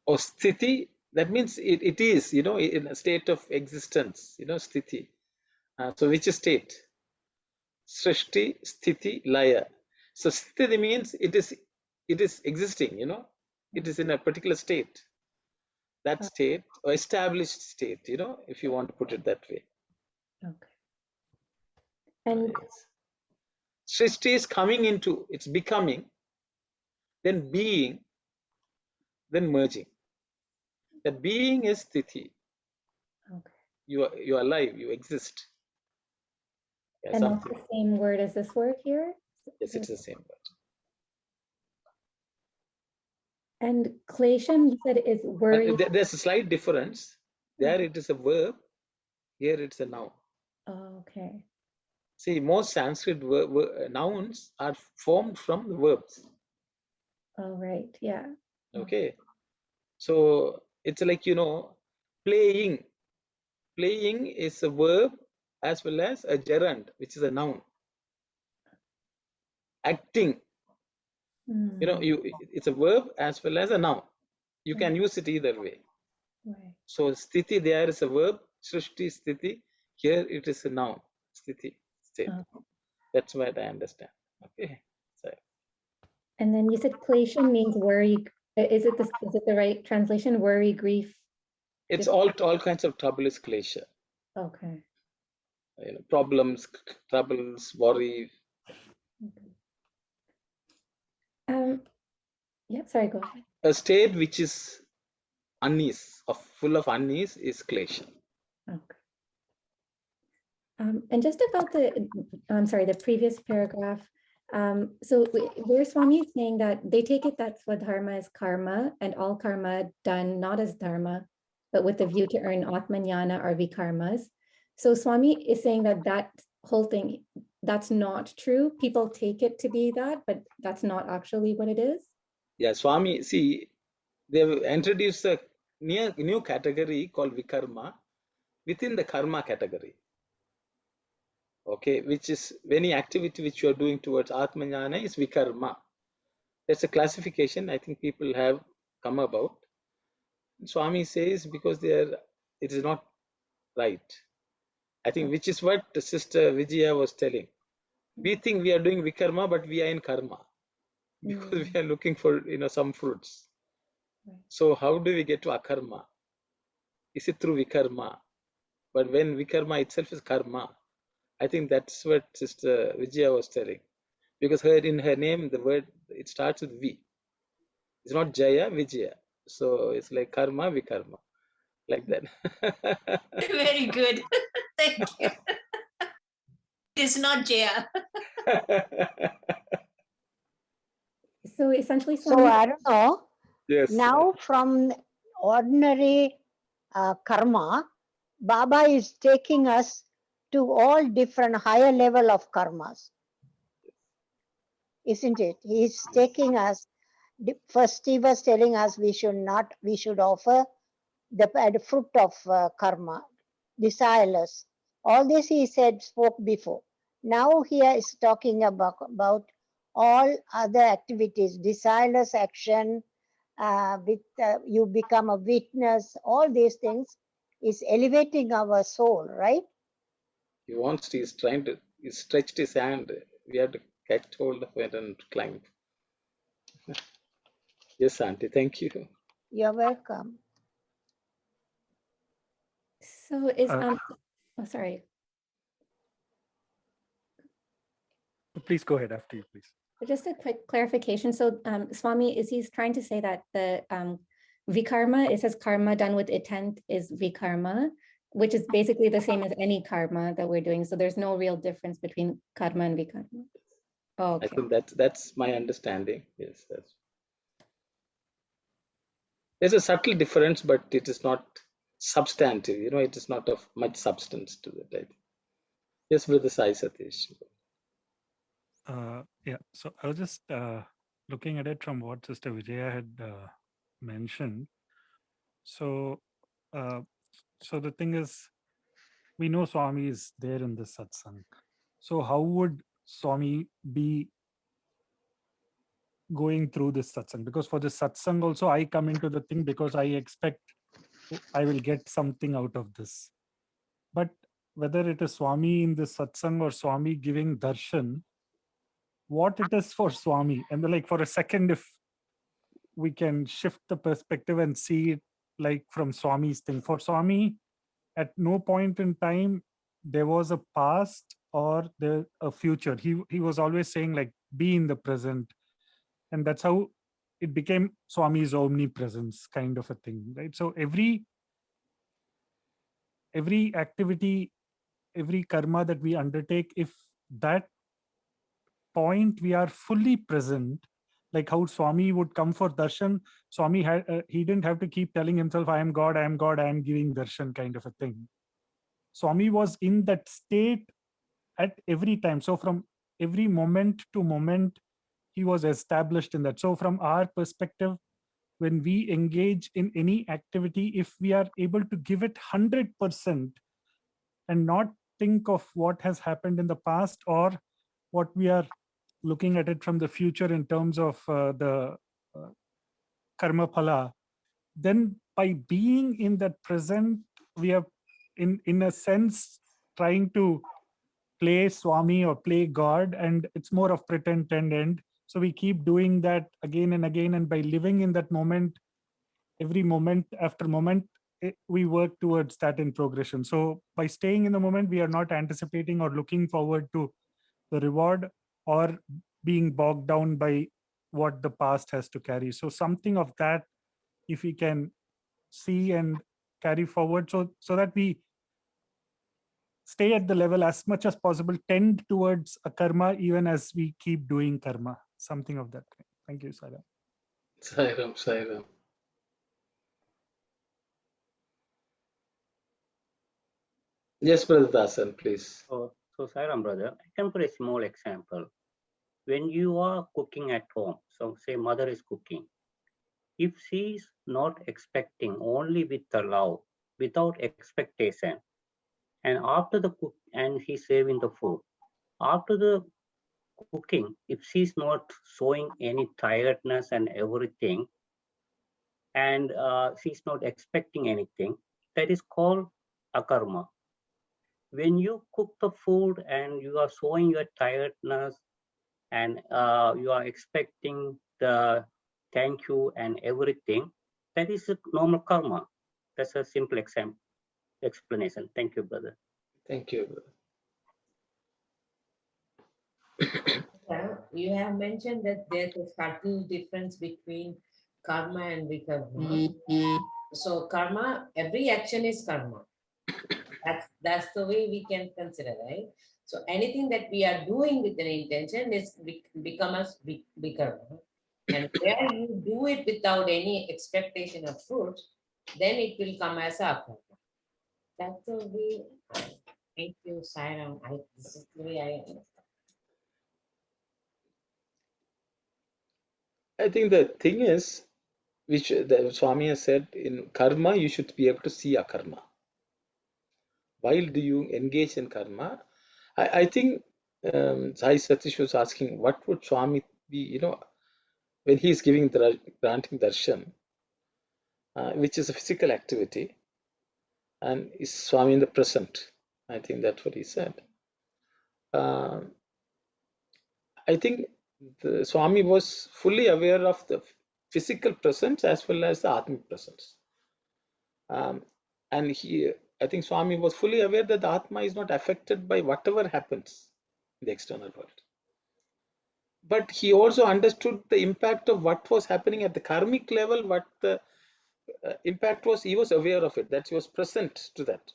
Oh, sthiti, that means it is, in a state of existence, sthiti. So which state? Srishti, sthiti, laya. So sthiti means it is existing, it is in a particular state. That state, or established state, if you want to put it that way. Okay. And yes. Srishti is coming into, it's becoming, then being, then merging. That being is sthiti. Okay. You are alive, you exist. Yeah, and that's the same word as this word here? Yes, it's the same word. And klesham, you said, is worry. There's a slight difference. There it is a verb, here it's a noun. Oh, okay. See, most Sanskrit nouns are formed from the verbs. Oh, right, yeah. Okay. So it's like, playing. Playing is a verb as well as a gerund, which is a noun. Acting, it's a verb as well as a noun. You can use it either way. Right. So sthiti there is a verb, srishti sthiti. Here it is a noun, sthiti state. That's what I understand. Okay. So. And then you said klesha means worry. Is it the right translation? Worry, grief. It's all kinds of trouble is klesha. Okay. Problems, troubles, worry. Yeah, sorry, go ahead. A state which is unease, full of unease, is klesha. Okay. And just about the previous paragraph. So where Swami is saying that they take it that Swadharma is karma and all karma done not as dharma, but with the view to earn Atmanyana or vikarmas. So Swami is saying that whole thing, that's not true. People take it to be that, but that's not actually what it is. Yeah, Swami, see, they've introduced a new category called vikarma within the karma category. Okay, which is any activity which you are doing towards Atmanyana is vikarma. That's a classification I think people have come about. Swami says because it is not right. I think which is what the Sister Vijaya was telling. We think we are doing vikarma, but we are in karma because we are looking for some fruits. So how do we get to akarma? Is it through vikarma? But when vikarma itself is karma, I think that's what Sister Vijaya was telling. Because in her name, the word, it starts with V. It's not Jaya, Vijaya. So it's like karma, vikarma. Like that. Very good. Thank you. It's not Jaya. So essentially, So I don't know. Yes. Now from ordinary karma, Baba is taking us to all different higher level of karmas. Isn't it? He's taking us, first he was telling us we should offer the fruit of karma, desireless. All this he spoke before. Now he is talking about all other activities, desireless action, you become a witness, all these things is elevating our soul, right? He's stretched his hand. We have to catch hold of it and climb. Yes, Auntie, thank you. You're welcome. So is oh, sorry. Please go ahead after you, please. Just a quick clarification. So Swami, he's trying to say that the vikarma, it says karma done with intent is vikarma, which is basically the same as any karma that we're doing. So there's no real difference between karma and vikarma. Oh, okay. I think that's my understanding. Yes, there's a subtle difference, but it is not substantive. It is not of much substance to it. I think. Yes, Brother Sai Satish. Yeah, so I was just looking at it from what Sister Vijaya had mentioned. So, so the thing is, we know Swami is there in this satsang. So how would Swami be going through this satsang? Because for the satsang also, I come into the thing because I expect I will get something out of this. But whether it is Swami in the satsang or Swami giving darshan, what it is for Swami, and like for a second, if we can shift the perspective and see it like from Swami's thing. For Swami, at no point in time there was a past or a future. He was always saying like be in the present, and that's how it became Swami's omnipresence kind of a thing, right? So every activity, every karma that we undertake, if that point we are fully present, like how Swami would come for darshan, Swami had he didn't have to keep telling himself, I am God, I am God, I am giving darshan kind of a thing. Swami was in that state at every time. So from every moment to moment, he was established in that. So from our perspective, when we engage in any activity, if we are able to give it 100% and not think of what has happened in the past or what we are looking at it from the future in terms of the karma phala, then by being in that present, we are in a sense trying to play Swami or play God, and it's more of pretend and So we keep doing that again and again, and by living in that moment, every moment after moment, we work towards that in progression. So by staying in the moment, we are not anticipating or looking forward to the reward or being bogged down by what the past has to carry. So something of that, if we can see and carry forward, so that we stay at the level as much as possible, tend towards a karma even as we keep doing karma, something of that kind. Thank you, Sarah. Sairam, Sairam. Yes, Brother Dasan, please. So Sairam brother, I can put a small example. When you are cooking at home, so say mother is cooking, if she is not expecting, only with the love, without expectation, and after the cook, and he's serving the food, after the cooking, if she's not showing any tiredness and everything, and she's not expecting anything, that is called akarma. When you cook the food and you are showing your tiredness and you are expecting the thank you and everything, that is a normal karma. That's a simple explanation. Thank you, brother. Thank you, brother. Yeah, you have mentioned that there's a subtle difference between karma and vikarma. So karma, every action is karma. That's the way we can consider, right? So anything that we are doing with an intention is become as vikarma. And where you do it without any expectation of fruit, then it will come as akarma. That's the way. Thank you, Sairam. This is the way I understand. I think the thing is, which the Swami has said, in karma, you should be able to see akarma. While do you engage in karma? I think Sai Satish was asking, what would Swami be, when he is giving the granting darshan, which is a physical activity, and is Swami in the present? I think that's what he said. I think the Swami was fully aware of the physical presence as well as the Atmic presence. And I think Swami was fully aware that the Atma is not affected by whatever happens in the external world. But he also understood the impact of what was happening at the karmic level, what the impact was. He was aware of it, that he was present to that.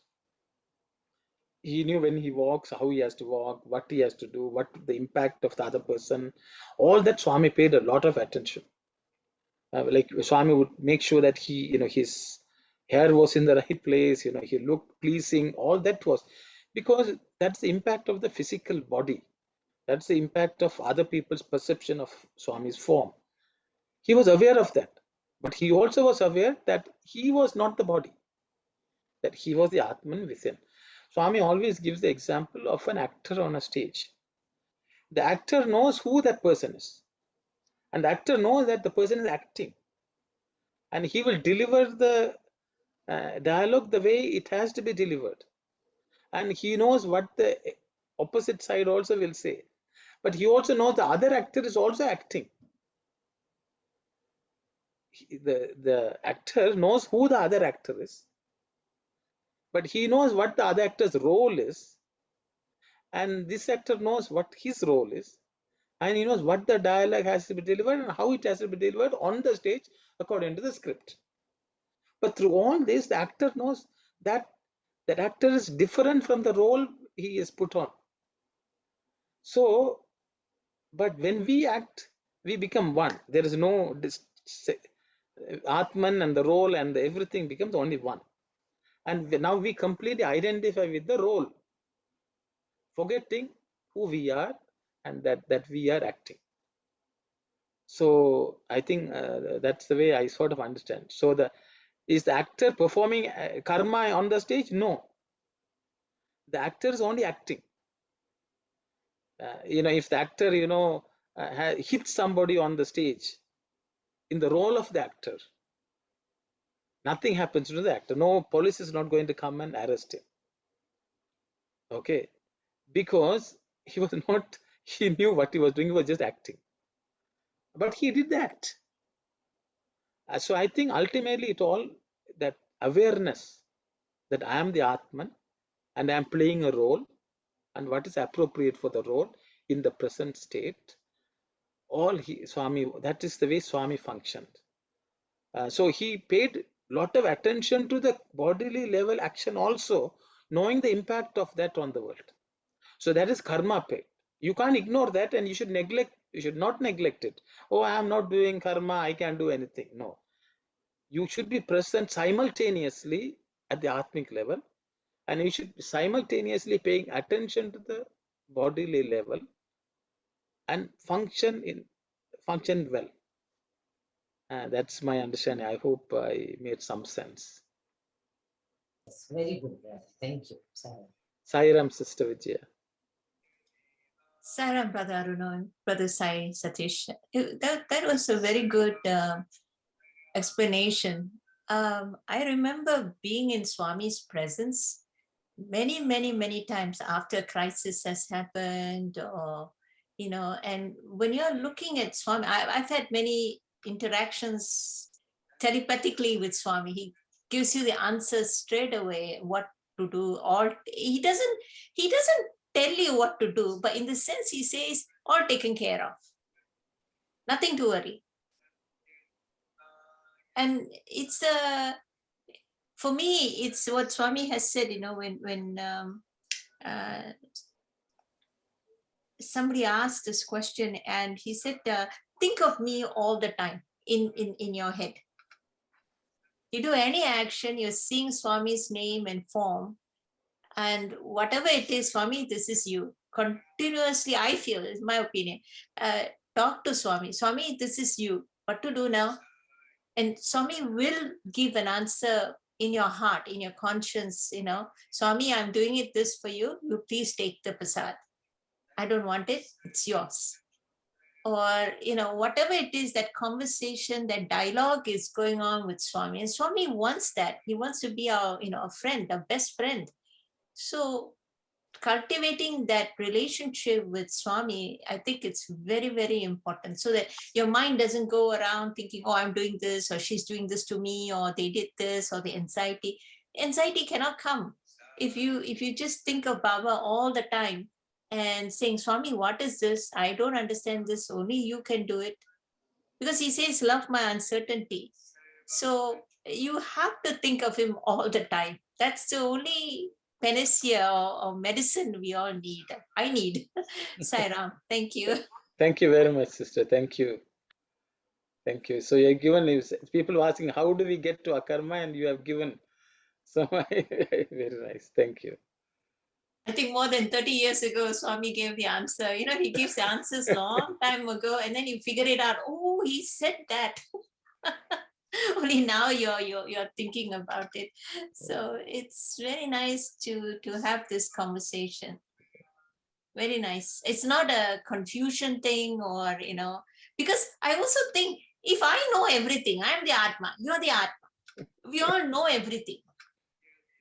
He knew when he walks, how he has to walk, what he has to do, what the impact of the other person. All that Swami paid a lot of attention. Like Swami would make sure that he, his hair was in the right place, he looked pleasing. All that was because that's the impact of the physical body. That's the impact of other people's perception of Swami's form. He was aware of that, but he also was aware that he was not the body, that he was the Atman within. Swami always gives the example of an actor on a stage. The actor knows who that person is, and the actor knows that the person is acting, and he will deliver the dialogue the way it has to be delivered. And he knows what the opposite side also will say, but he also knows the other actor is also acting. The actor knows who the other actor is, but he knows what the other actor's role is, and this actor knows what his role is, and he knows what the dialogue has to be delivered and how it has to be delivered on the stage according to the script. But through all this, the actor knows that that actor is different from the role he is put on. So, but when we act, we become one. There is no Atman, and the role and everything becomes only one. And now we completely identify with the role, forgetting who we are and that we are acting. So I think that's the way I sort of understand. So is the actor performing karma on the stage? No. The actor is only acting. If the actor, hits somebody on the stage in the role of the actor, nothing happens to the actor. No, police is not going to come and arrest him. Okay, because he was not, he knew what he was doing, he was just acting. But he did that. So I think ultimately it all, that awareness that I am the Atman and I am playing a role, and what is appropriate for the role in the present state, Swami, that is the way Swami functioned. So he paid lot of attention to the bodily level action also, knowing the impact of that on the world. So that is karma paid. You can't ignore that, and you should not neglect it. Oh, I am not doing karma, I can't do anything. No. You should be present simultaneously at the Atmic level, and you should be simultaneously paying attention to the bodily level and function well. That's my understanding. I hope I made some sense. It's very good. Thank you, Sarah. Sairam, Sister Vijaya. Sarah, Brother Aruna, Brother Sai Satish. That was a very good explanation. I remember being in Swami's presence many, many, many times after a crisis has happened, or, you know, and when you're looking at Swami, I've had many interactions telepathically with Swami. He gives you the answers straight away, what to do, or he doesn't tell you what to do, but in the sense he says, all taken care of, nothing to worry. And it's for me, it's what Swami has said, you know, when somebody asked this question and he said, think of me all the time in your head. You do any action, you're seeing Swami's name and form, and whatever it is, Swami, this is you. Continuously, I feel, is my opinion, talk to Swami. Swami, this is you. What to do now? And Swami will give an answer in your heart, in your conscience, you know. Swami, I'm doing it this for you. You please take the prasad. I don't want it. It's yours. Or, you know, whatever it is, that conversation, that dialogue is going on with Swami. And Swami wants that. He wants to be our, you know, a friend, a best friend. So cultivating that relationship with Swami, I think it's very, very important, so that your mind doesn't go around thinking, oh, I'm doing this, or she's doing this to me, or they did this, or the anxiety. Anxiety cannot come if you just think of Baba all the time and saying, Swami, what is this? I don't understand this. Only you can do it. Because he says, love my uncertainty. So you have to think of him all the time. That's the only panacea or medicine we all need. I need. Sairam, thank you. Thank you very much, sister. Thank you. Thank you. So you have given, people were asking, how do we get to akarma? And you have given. So very nice. Thank you. I think more than 30 years ago, Swami gave the answer. You know, he gives the answers long time ago, and then you figure it out. Oh, he said that. Only now you're thinking about it. So it's very nice to have this conversation. Very nice. It's not a confusion thing, or, you know, because I also think if I know everything, I'm the Atma, you're the Atma, we all know everything,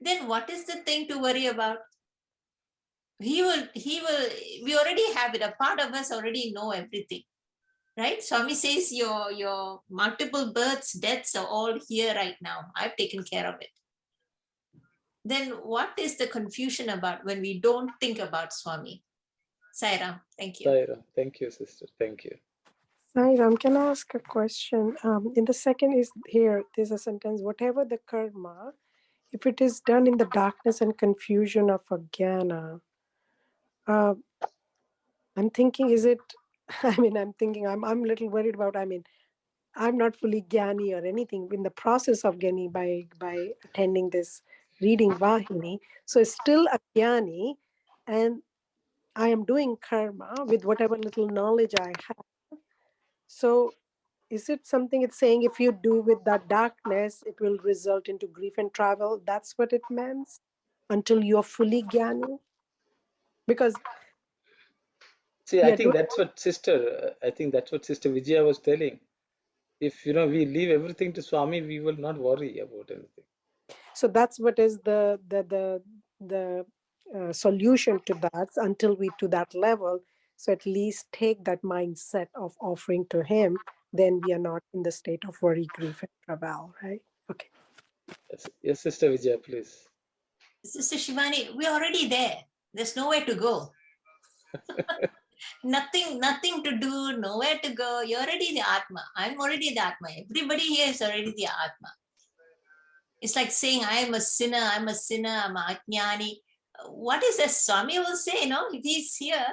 then what is the thing to worry about? We already have it. A part of us already know everything, right? Swami says your multiple births, deaths are all here right now. I've taken care of it. Then what is the confusion about when we don't think about Swami? Sairam, thank you. Sairam, thank you, sister. Thank you. Sairam, can I ask a question? In the second is here, there's a sentence, whatever the karma, if it is done in the darkness and confusion of ajnana, I'm thinking, is it, I'm a little worried about, I'm not fully Jnani or anything in the process of Jnani by attending this reading Vahini. So it's still a Jnani, and I am doing karma with whatever little knowledge I have. So is it something it's saying if you do with that darkness, it will result into grief and travel? That's what it means until you're fully Jnani? Because see, I think that's what Sister Vijaya was telling. If we leave everything to Swami, we will not worry about anything. So that's what is the solution to that. Until we to that level, So at least take that mindset of offering to him, then we are not in the state of worry, grief, and travail, right? Okay. Yes, Sister Vijaya, please. Sister Shivani, we're already there. There's nowhere to go. Nothing to do, nowhere to go. You're already the Atma. I'm already the Atma. Everybody here is already the Atma. It's like saying, I am a sinner, I'm a Ajnani. What is that Swami will say, if he's here,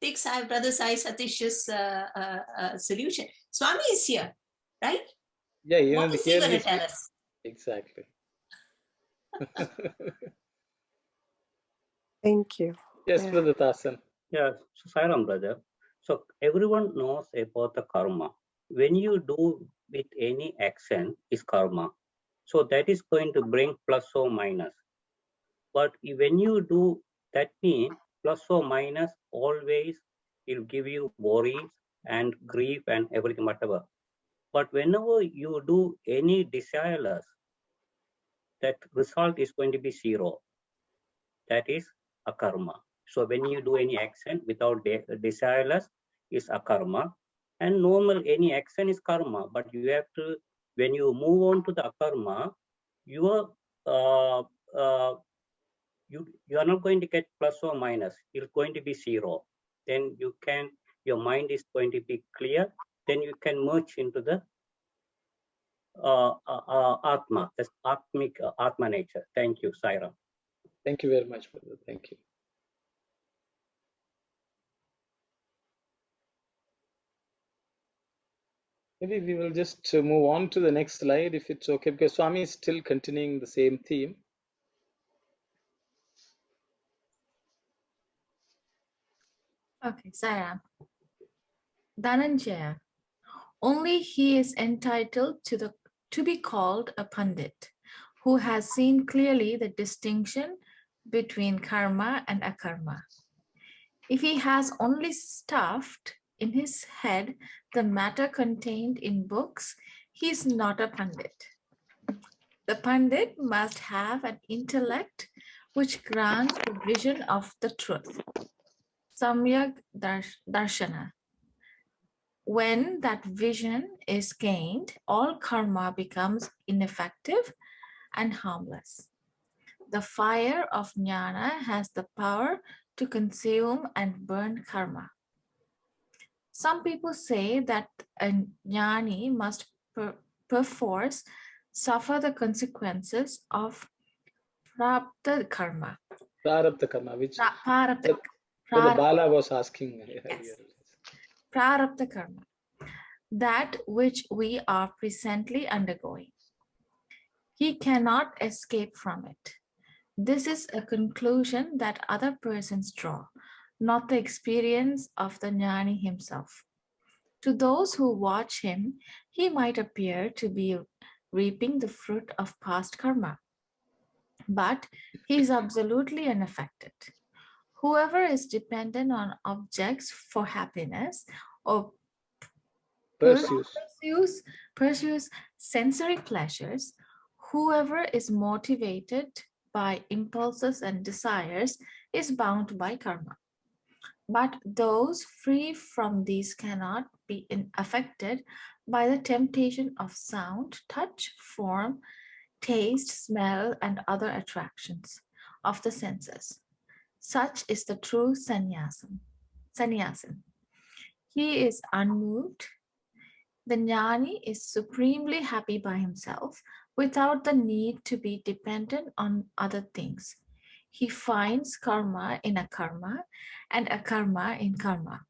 take Brother Sai Satish's solution. Swami is here, right? Yeah, What is he going to tell us? Exactly. Thank you. Yes, Yeah. Brother Tasan. Yeah, so Sairam brother. So everyone knows about the karma. When you do with any action is karma. So that is going to bring plus or minus. But when you do, that means plus or minus always will give you worries and grief and everything, whatever. But whenever you do any desireless, that result is going to be zero. That is akarma. So when you do any action without desireless is akarma. And normal any action is karma. But you have to, when you move on to the akarma, you are you are not going to get plus or minus. It's going to be zero. Then you can, your mind is going to be clear. Then you can merge into the Atma, that's Atmic Atma nature. Thank you, Saira. Thank you very much, brother. Thank you. Maybe we will just move on to the next slide if it's okay, because Swami is still continuing the same theme. Okay, Saram. Dhananjaya. Only he is entitled to be called a Pandit, who has seen clearly the distinction between karma and akarma. If he has only stuffed in his head the matter contained in books, he is not a Pandit. The Pandit must have an intellect which grants the vision of the truth, Samyak Darshana. When that vision is gained, all karma becomes ineffective and harmless. The fire of jnana has the power to consume and burn karma. Some people say that a jnani must perforce suffer the consequences of prarabdha karma. Prarabdha karma, which Prarabdha the Bala was asking. Yes. Prarabdha karma, that which we are presently undergoing. He cannot escape from it. This is a conclusion that other persons draw, not the experience of the jnani himself. To those who watch him, he might appear to be reaping the fruit of past karma, but he is absolutely unaffected. Whoever is dependent on objects for happiness or pursues sensory pleasures, whoever is motivated by impulses and desires is bound by karma. But those free from these cannot be affected by the temptation of sound, touch, form, taste, smell, and other attractions of the senses. Such is the true sannyasin. He is unmoved. The jnani is supremely happy by himself without the need to be dependent on other things. He finds karma in akarma and akarma in karma.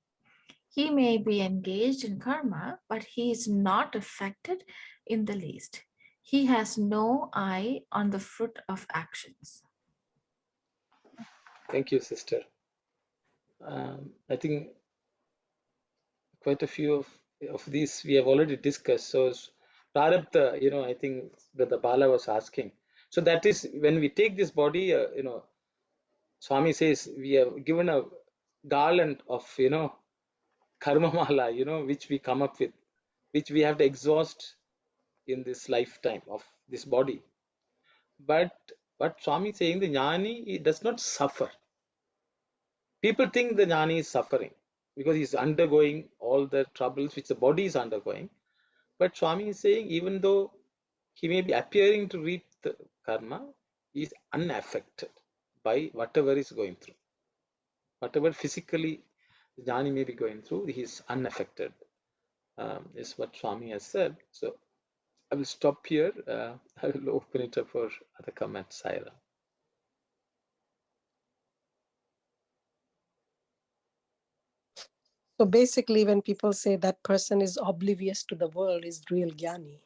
He may be engaged in karma, but he is not affected in the least. He has no eye on the fruit of actions. Thank you, sister. I think quite a few of these we have already discussed. So Prarabdha, I think that the Bala was asking. So that is when we take this body, Swami says we have given a garland of, karma mala, which we come up with, which we have to exhaust in this lifetime of this body. But what Swami is saying, the jnani, he does not suffer. People think the jnani is suffering. because he's undergoing all the troubles which the body is undergoing. But Swami is saying, even though he may be appearing to reap the karma, he is unaffected by whatever is going through. Whatever physically Jnani may be going through, he is unaffected, is what Swami has said. So I will stop here. I will open it up for other comments, Saira. So basically, when people say that person is oblivious to the world, is real Jnani.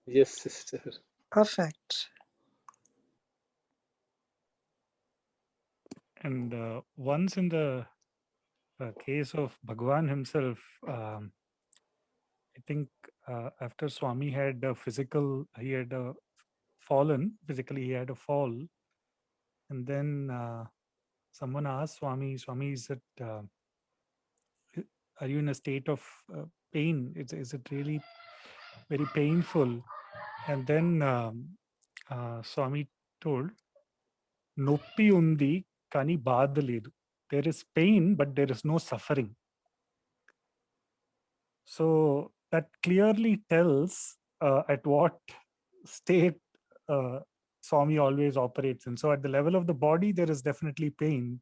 Yes, sister. Perfect. And once in the case of Bhagawan himself, I think after Swami had a he had fallen, physically he had a fall. And then someone asked Swami, is it, are you in a state of pain? Is it really very painful? And then Swami told, Noppi undi kani badaledu. There is pain, but there is no suffering. So that clearly tells at what state Swami always operates in. So at the level of the body, there is definitely pain.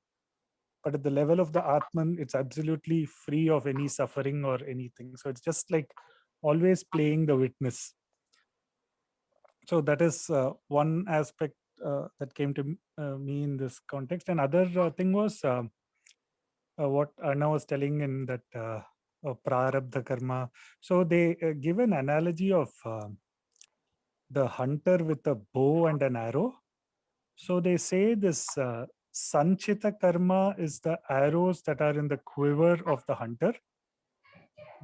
But at the level of the Atman, it's absolutely free of any suffering or anything. So it's just like always playing the witness. So that is one aspect that came to me in this context. And other thing was what Anna was telling in that prarabdha karma. So they give an analogy of the hunter with a bow and an arrow. So they say this sanchita karma is the arrows that are in the quiver of the hunter.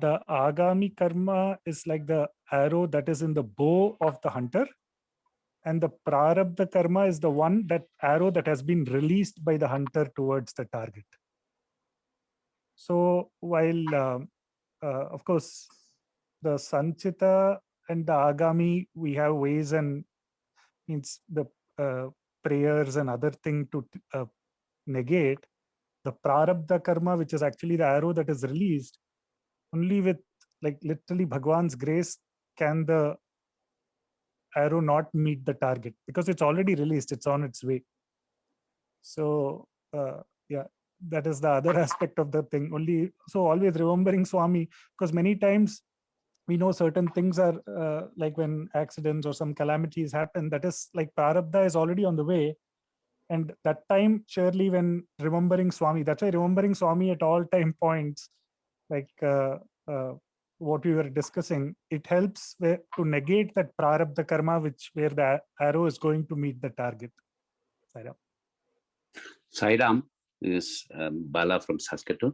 The agami karma is like the arrow that is in the bow of the hunter. And the prarabdha karma is the one, that arrow that has been released by the hunter towards the target. So while, of course, the sanchita and the agami, we have ways and means the prayers and other thing to negate. The prarabdha karma, which is actually the arrow that is released, only with like literally Bhagwan's grace can the arrow not meet the target, because it's already released, it's on its way. So yeah, that is the other aspect of the thing. Only so always remembering Swami, because many times we know certain things are like when accidents or some calamities happen, that is like prarabdha is already on the way. And that time, surely when remembering Swami, that's why remembering Swami at all time points, like what we were discussing, it helps to negate that prarabdha karma, where the arrow is going to meet the target. Sairam. Sairam is Bala from Saskatoon.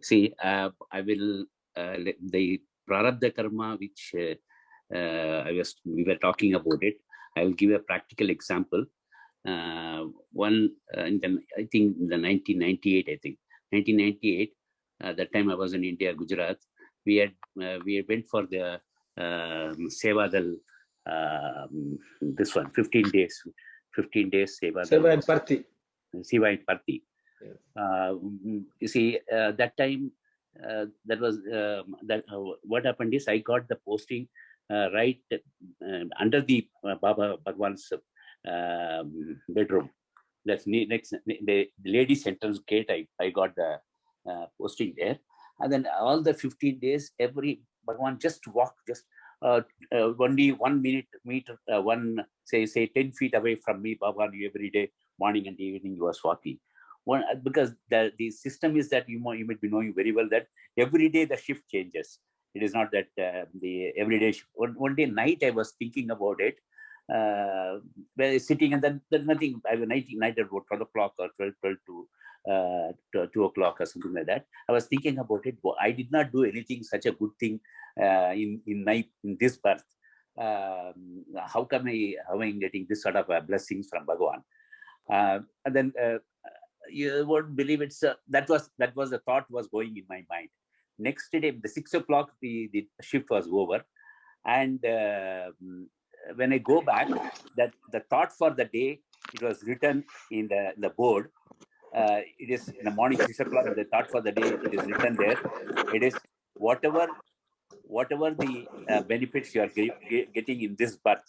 See, I will the prarabdha karma, which we were talking about it. I will give a practical example. One I think in the 1998, 1998. That time I was in India, Gujarat. We went for the Sevadal. This one, 15 days Sevadal. Seva and Parthi. Siva and Parthi. Yes. You see, that time that was what happened is I got the posting right under the Baba Bhagwan's bedroom. That's next the ladies' entrance gate. I got the posting there, and then all the 15 days, every Bhagwan just walk only 1 meter, say 10 feet away from me. Bhagwan every day, morning and evening, he was walking. Because the system is that you might be knowing very well that every day the shift changes. It is not that the everyday shift. One day night I was thinking about it. Sitting and then nothing. I was night at about 12 o'clock or 12 to 2 o'clock or something like that. I was thinking about it. I did not do anything such a good thing in this birth. How come I'm getting this sort of blessings from Bhagawan? And then you won't believe it. That was the thought was going in my mind. Next day, the 6 o'clock, the shift was over, and when I go back, that the thought for the day, it was written in the board. it is in the morning 6 o'clock, the thought for the day, it is written there. It is whatever the benefits you are getting in this birth,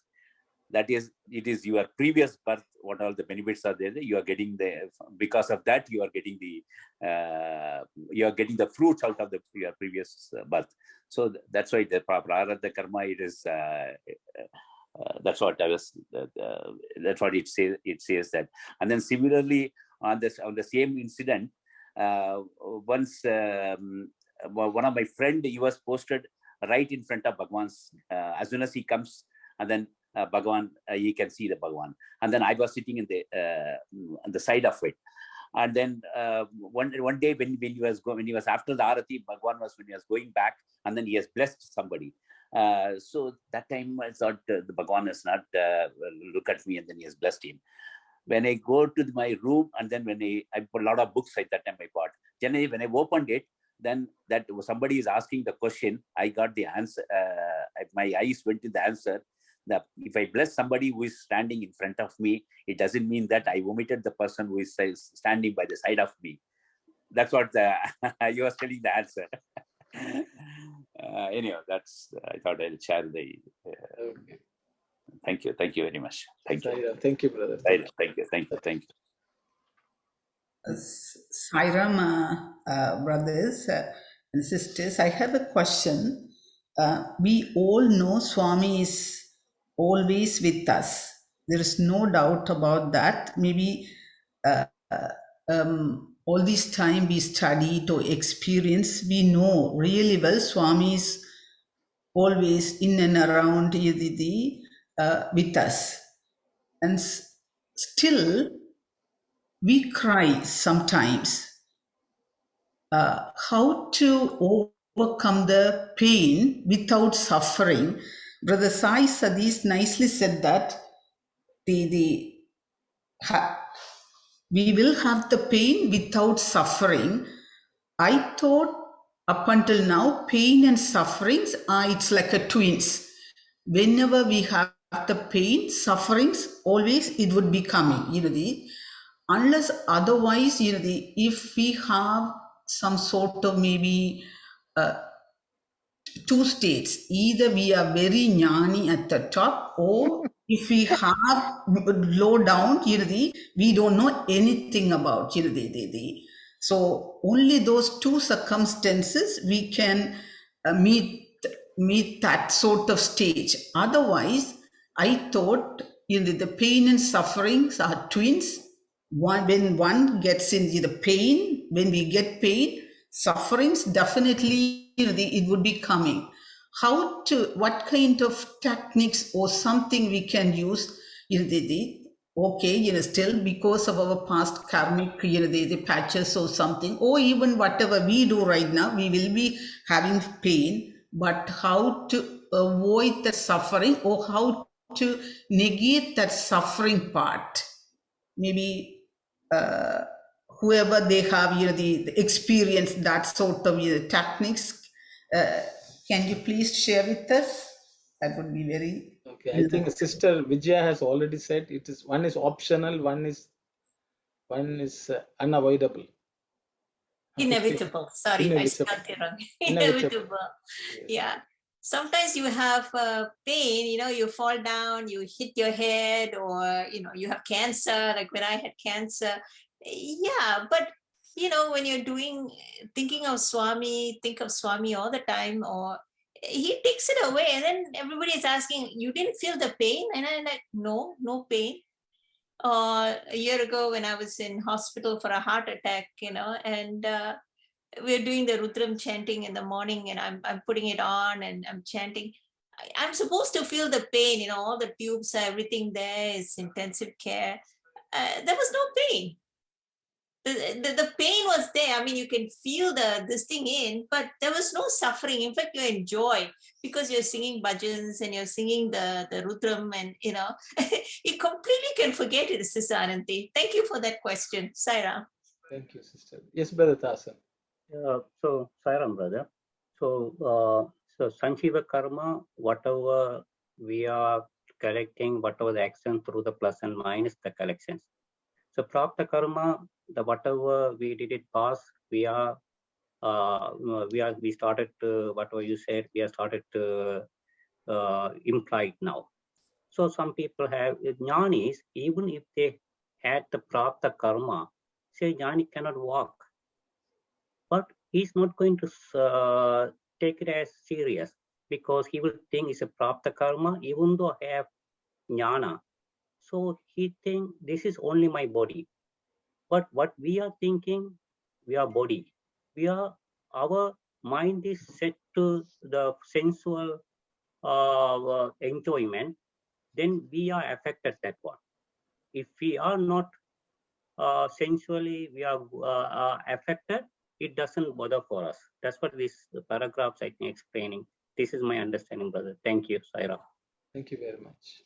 that is, it is your previous birth, what all the benefits are there, you are getting the, because of that, you are getting the fruits out of your previous birth. So that's why the prarabdha karma, it is, that's what I was, that's what it says that. And then similarly, on the same incident, once one of my friend, he was posted right in front of Bhagawan's, as soon as he comes, and then Bhagawan, he can see the Bhagawan. And then I was sitting on the side of it. And then one day when he was after the Arati, Bhagawan was, when he was going back, and then he has blessed somebody. So that time I thought the Bhagawan has not look at me, and then he has blessed him. When I go to my room, and then when I put a lot of books at that time I bought. Generally, when I opened it, then that somebody is asking the question, I got the answer. My eyes went to the answer. That if I bless somebody who is standing in front of me, it doesn't mean that I omitted the person who is standing by the side of me. That's what you was telling the answer. Anyhow, that's, I thought I'll share the. Okay. Thank you very much. Thank you. Thank you, brother. Thank you. Sairam, brothers and sisters, I have a question. We all know Swami is always with us. There is no doubt about that. Maybe all this time we studied or experienced, we know really well Swami is always in and around with us. And still, we cry sometimes. How to overcome the pain without suffering? Brother Sai Sadish nicely said that we will have the pain without suffering. I thought up until now, pain and sufferings are, it's like a twins. Whenever we have the pain, sufferings, always it would be coming, unless otherwise, if we have some sort of maybe two states, either we are very jnani at the top, or if we have low down, we don't know anything about, so only those two circumstances we can meet that sort of stage. Otherwise, I thought the pain and sufferings are twins. When one gets in the pain, when we get pain, sufferings, definitely it would be coming. What kind of techniques or something we can use, okay, still because of our past karmic, the patches or something, or even whatever we do right now, we will be having pain, but how to avoid the suffering, or how to negate that suffering part? Maybe whoever they have, the experience, that sort of techniques, can you please share with us? That would be very. Okay, I think Sister Vijaya has already said it is, one is optional, one is unavoidable. Inevitable. Sorry, I spelled it wrong. Inevitable. Yeah. Sometimes you have pain, you fall down, you hit your head, or, you have cancer, like when I had cancer. Yeah, but, when you're thinking of Swami, think of Swami all the time, or he takes it away, and then everybody is asking, you didn't feel the pain? And I'm like, no pain. A year ago when I was in hospital for a heart attack, and we're doing the Rudram chanting in the morning, and I'm putting it on and I'm chanting. I'm supposed to feel the pain, all the tubes, everything there is intensive care. There was no pain. The pain was there. I mean, you can feel this thing in, but there was no suffering. In fact, you enjoy, because you're singing bhajans and you're singing the Rudram, and you completely can forget it, Sister Ananti. Thank you for that question, Saira. Thank you, Sister. Yes, Brother Tasan. So, Sairam, brother. So Sanjiva karma, whatever we are collecting, whatever the action through the plus and minus, the collections. So Prapta karma, the whatever we did it past, we started whatever you said, we are started to imply now. So some people have jnanis, even if they had the prapta karma, say jnani cannot walk, but he's not going to take it as serious because he will think it's a prapta karma, even though I have jnana. So he think this is only my body. But what we are thinking, we are body. Our mind is set to the sensual enjoyment, then we are affected that one. If we are not sensually, we are affected, it doesn't bother for us. That's what this paragraphs I think explaining. This is my understanding, brother. Thank you, Saira. Thank you very much.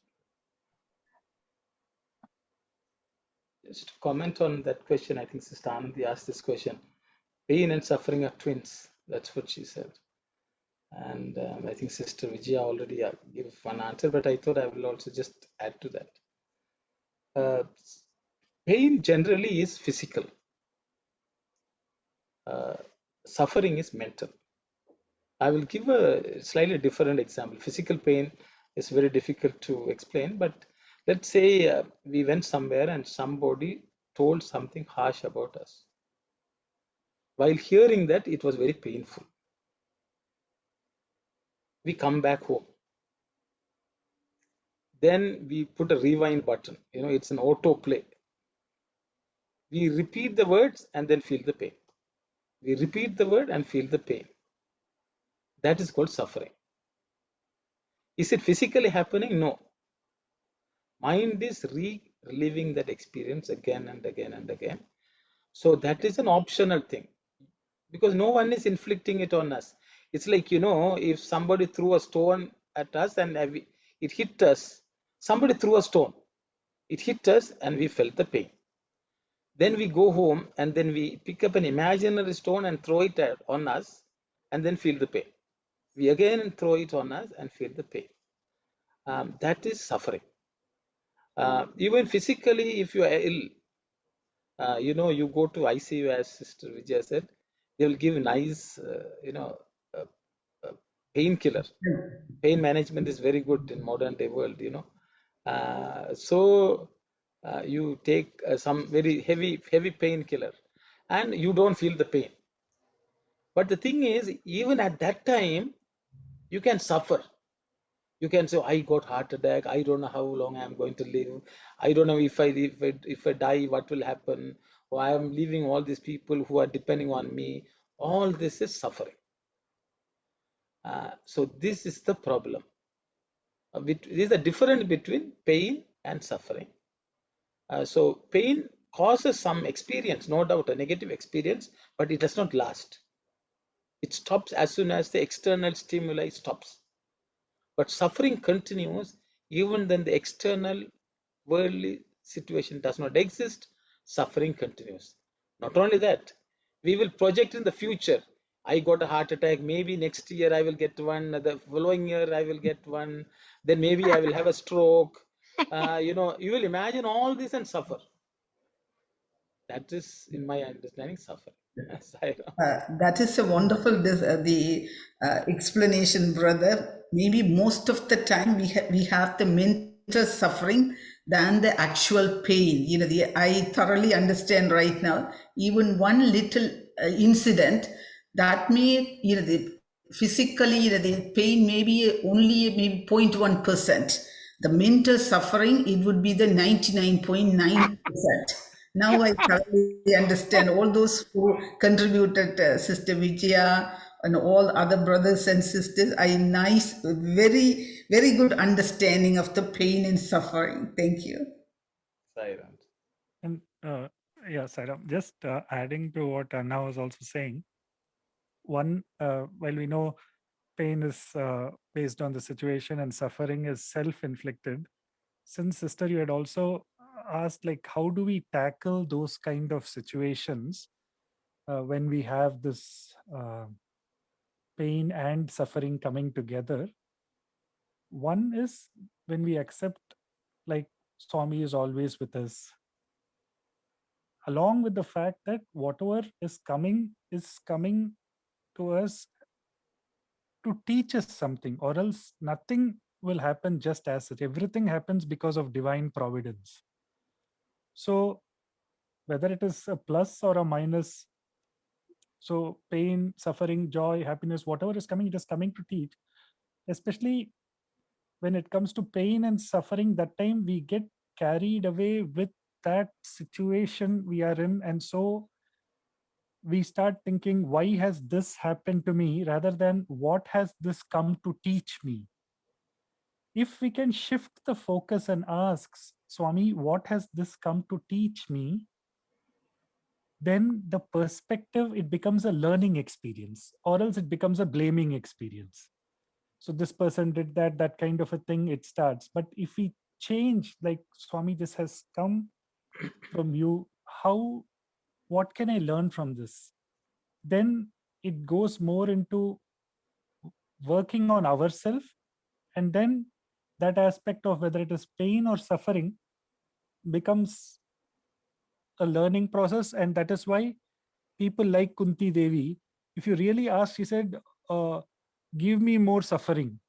Just to comment on that question, I think Sister Anandi asked this question. Pain and suffering are twins. That's what she said. And I think Sister Vijaya already gave one answer, but I thought I will also just add to that. Pain generally is physical. Suffering is mental. I will give a slightly different example. Physical pain is very difficult to explain, but let's say we went somewhere and somebody told something harsh about us. While hearing that, it was very painful. We come back home. Then we put a rewind button. It's an autoplay. We repeat the words and then feel the pain. We repeat the word and feel the pain. That is called suffering. Is it physically happening? No. Mind is reliving that experience again and again and again. So that is an optional thing because no one is inflicting it on us. It's like, if somebody threw a stone at us and it hit us, somebody threw a stone, it hit us and we felt the pain. Then we go home and then we pick up an imaginary stone and throw it on us and then feel the pain. We again throw it on us and feel the pain. That is suffering. Even physically, if you are ill, you go to ICU, as Sister Vijaya said, they will give nice, painkiller. Pain management is very good in modern day world, so you take some very heavy painkiller and you don't feel the pain. But the thing is, even at that time, you can suffer. You can say, I got heart attack. I don't know how long I'm going to live. I don't know if I die, what will happen. Or I am leaving all these people who are depending on me. All this is suffering. So this is the problem. There is a difference between pain and suffering. So pain causes some experience, no doubt, a negative experience, but it does not last. It stops as soon as the external stimuli stops. But suffering continues even when the external worldly situation does not exist. Suffering continues. Not only that, we will project in the future. I got a heart attack. Maybe next year I will get one. The following year I will get one. Then maybe I will have a stroke. You will imagine all this and suffer. That is, in my understanding, suffering. That is a wonderful explanation, brother. Maybe most of the time we have the mental suffering than the actual pain. I thoroughly understand right now. Even one little incident that may, physically, the pain may be only maybe 0.1%. The mental suffering, it would be the 99.9%. Now I thoroughly understand all those who contributed, Sister Vijaya and all other brothers and sisters. Very, very good understanding of the pain and suffering. Thank you. And yeah, Sairam, just adding to what Anna was also saying, while we know pain is based on the situation and suffering is self-inflicted, since Sister, you had also asked, like, how do we tackle those kind of situations when we have this pain and suffering coming together? One is when we accept, like, Swami is always with us. along with the fact that whatever is coming to us to teach us something, or else nothing will happen just as such. Everything happens because of divine providence. So whether it is a plus or a minus, so pain, suffering, joy, happiness, whatever is coming, it is coming to teach. Especially when it comes to pain and suffering, that time we get carried away with that situation we are in, and so we start thinking, why has this happened to me, rather than what has this come to teach me. If we can shift the focus and ask, Swami, what has this come to teach me, then the perspective, it becomes a learning experience, or else it becomes a blaming experience. So this person did that kind of a thing, it starts. But if we change, like, Swami, this has come from you, what can I learn from this? Then it goes more into working on ourselves, and then that aspect of whether it is pain or suffering becomes a learning process. And that is why people like Kunti Devi, if you really ask, she said, give me more suffering.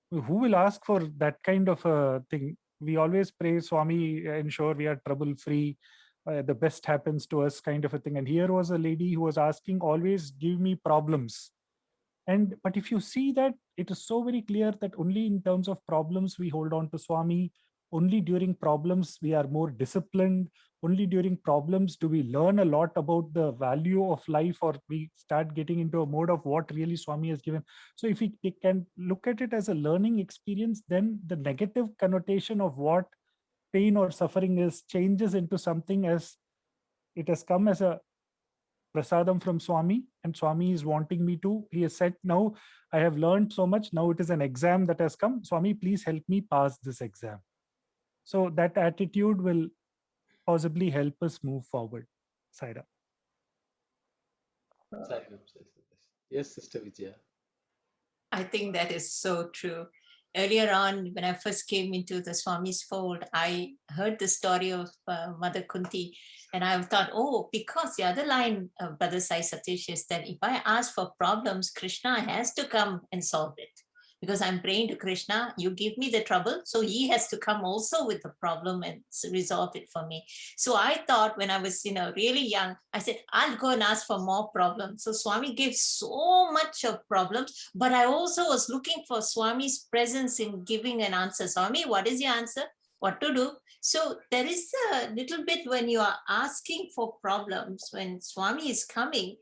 Who will ask for that kind of a thing? We always pray, Swami, ensure we are trouble free, the best happens to us, kind of a thing. And here was a lady who was asking, always give me problems. But if you see that, it is so very clear that only in terms of problems we hold on to Swami. Only during problems we are more disciplined. Only during problems do we learn a lot about the value of life, or we start getting into a mode of what really Swami has given. So if we can look at it as a learning experience, then the negative connotation of what pain or suffering is changes into something as it has come as a prasadam from Swami, and Swami is wanting me to, he has said, now I have learned so much, now it is an exam that has come, Swami, please help me pass this exam. So that attitude will possibly help us move forward. Saira. Yes, Sister Vijaya. I think that is so true. Earlier on, when I first came into the Swami's fold, I heard the story of Mother Kunti, and I thought, oh, because the other line of Brother Sai Satish is that if I ask for problems, Krishna has to come and solve it. Because I'm praying to Krishna, you give me the trouble, so he has to come also with the problem and resolve it for me. So I thought when I was, really young, I said, I'll go and ask for more problems. So Swami gave so much of problems, but I also was looking for Swami's presence in giving an answer. Swami, what is your answer? What to do? So there is a little bit when you are asking for problems, when Swami is coming,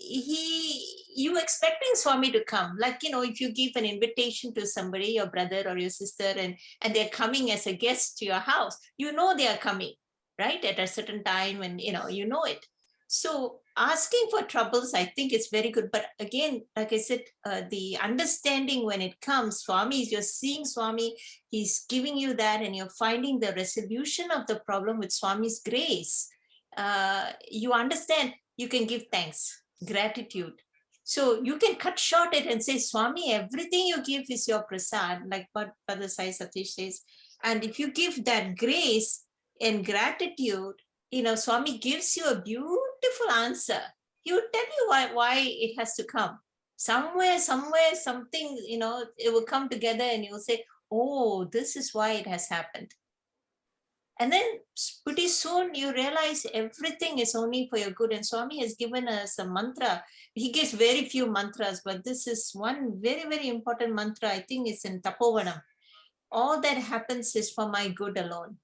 you expecting Swami to come, like, if you give an invitation to somebody, your brother or your sister, and they're coming as a guest to your house, they are coming, right, at a certain time, and you know it. So asking for troubles, I think it's very good. But again, like I said, the understanding when it comes, Swami, you're seeing Swami, he's giving you that, and you're finding the resolution of the problem with Swami's grace. You understand, you can give thanks, gratitude. So you can cut short it and say, Swami, everything you give is your prasad, like what Brother Sai Satish says. And if you give that grace and gratitude, Swami gives you a beautiful answer. He will tell you why it has to come. Somewhere, something, it will come together, and you will say, oh, this is why it has happened. And then pretty soon you realize everything is only for your good. And Swami has given us a mantra. He gives very few mantras, but this is one very, very important mantra. I think it's in Tapovanam. All that happens is for my good alone.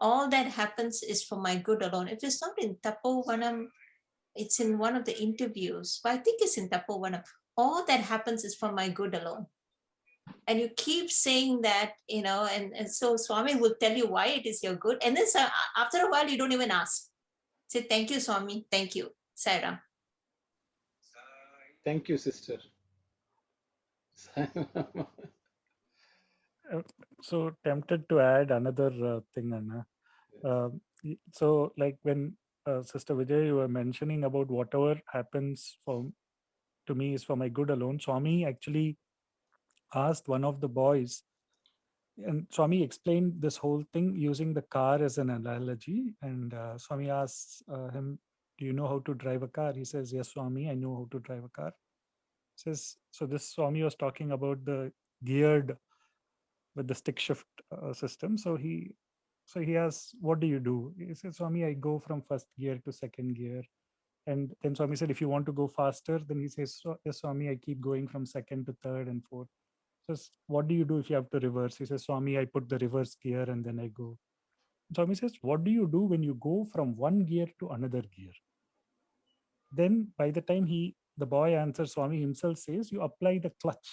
All that happens is for my good alone. If it's not in Tapovanam, it's in one of the interviews, but I think it's in Tapovanam. All that happens is for my good alone. And you keep saying that, and so Swami will tell you why it is your good. And then after a while, you don't even ask. Say, thank you, Swami. Thank you. Sairam. Thank you, sister. So tempted to add another thing, Anna. So like when Sister Vijay, you were mentioning about whatever happens to me is for my good alone. Swami actually asked one of the boys And Swami explained this whole thing using the car as an analogy. And Swami asks him, do you know how to drive a car? He says, yes, Swami, I know how to drive a car. Says, so this Swami was talking about the geared with the stick shift system. So he asks, what do you do? He says, Swami, I go from first gear to second gear. And then Swami said, if you want to go faster, then he says, yes, Swami, I keep going from second to third and fourth. Says, what do you do if you have to reverse? He says, Swami, I put the reverse gear and then I go. Swami says, what do you do when you go from one gear to another gear? Then by the time the boy answers, Swami himself says, you apply the clutch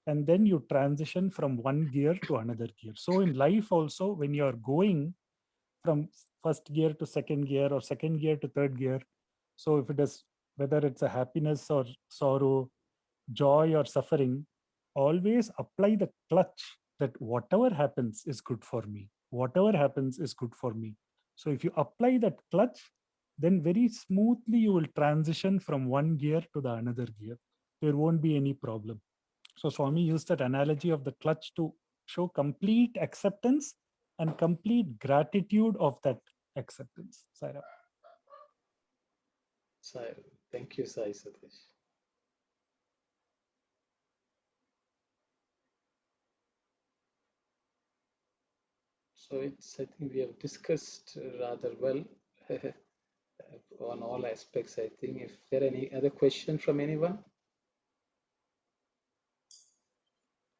and then you transition from one gear to another gear. So in life also, when you are going from first gear to second gear or second gear to third gear, so if it is, whether it's a happiness or sorrow, joy or suffering, always apply the clutch that whatever happens is good for me. Whatever happens is good for me. So if you apply that clutch, then very smoothly you will transition from one gear to the another gear. There won't be any problem. So Swami used that analogy of the clutch to show complete acceptance and complete gratitude of that acceptance. Saira. Thank you, Sai Satish. So I think we have discussed rather well on all aspects. I think if there are any other questions from anyone,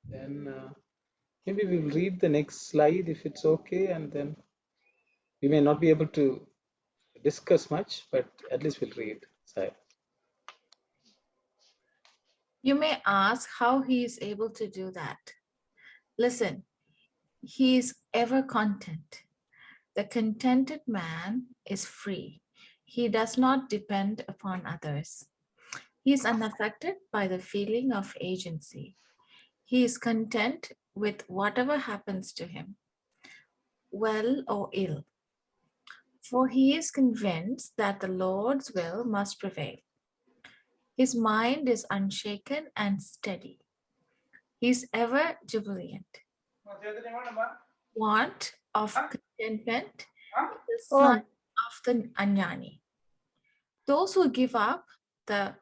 then maybe we'll read the next slide if it's okay, and then we may not be able to discuss much, but at least we'll read. Sai. You may ask how he is able to do that. Listen, he is ever content. The contented man is free. He does not depend upon others. He is unaffected by the feeling of agency. He is content with whatever happens to him, well or ill. For he is convinced that the Lord's will must prevail. His mind is unshaken and steady. He is ever jubilant. Want of contentment is the sign of the Ajnani. Those who give up the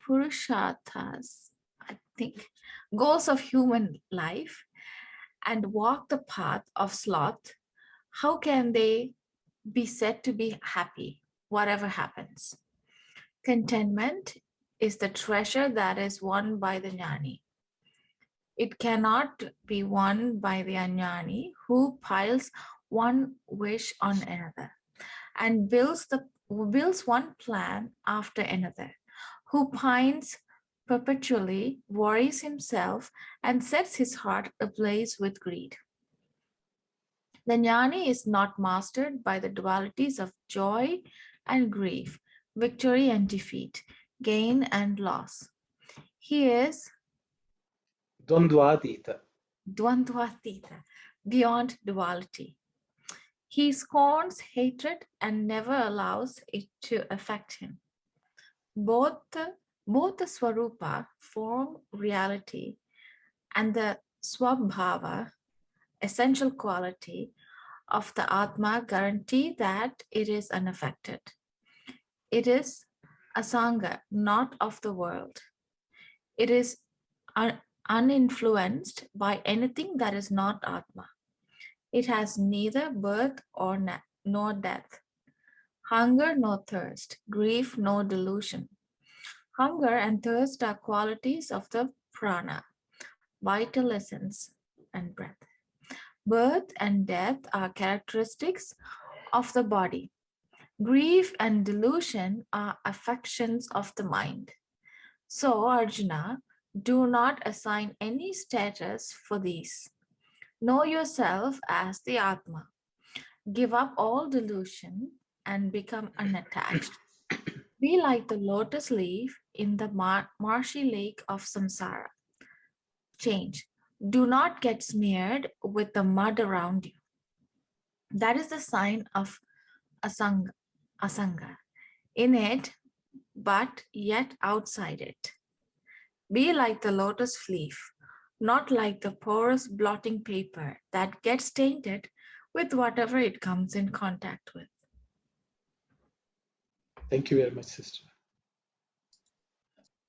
Purusharthas, I think, goals of human life and walk the path of sloth, how can they be said to be happy, whatever happens? Contentment is the treasure that is won by the Jnani. It cannot be won by the Ajnani who piles one wish on another and builds one plan after another, who pines perpetually, worries himself, and sets his heart ablaze with greed. The Jnani is not mastered by the dualities of joy and grief, victory and defeat, gain and loss. He is Dvandvatita. Dvandvatita, beyond duality. He scorns hatred and never allows it to affect him. Both the Swarupa, form, reality, and the Swabhava, essential quality of the Atma, guarantee that it is unaffected. It is Asanga, not of the world. It is uninfluenced by anything that is not Atma. It has neither birth nor death, hunger nor thirst, grief nor delusion. Hunger and thirst are qualities of the prana, vital essence and breath. Birth and death are characteristics of the body. Grief and delusion are affections of the mind. So, Arjuna, do not assign any status for these. Know yourself as the Atma. Give up all delusion and become unattached. Be like the lotus leaf in the marshy lake of samsara. Change. Do not get smeared with the mud around you. That is the sign of asanga. In it, but yet outside it. Be like the lotus leaf, not like the porous blotting paper that gets tainted with whatever it comes in contact with. Thank you very much, sister.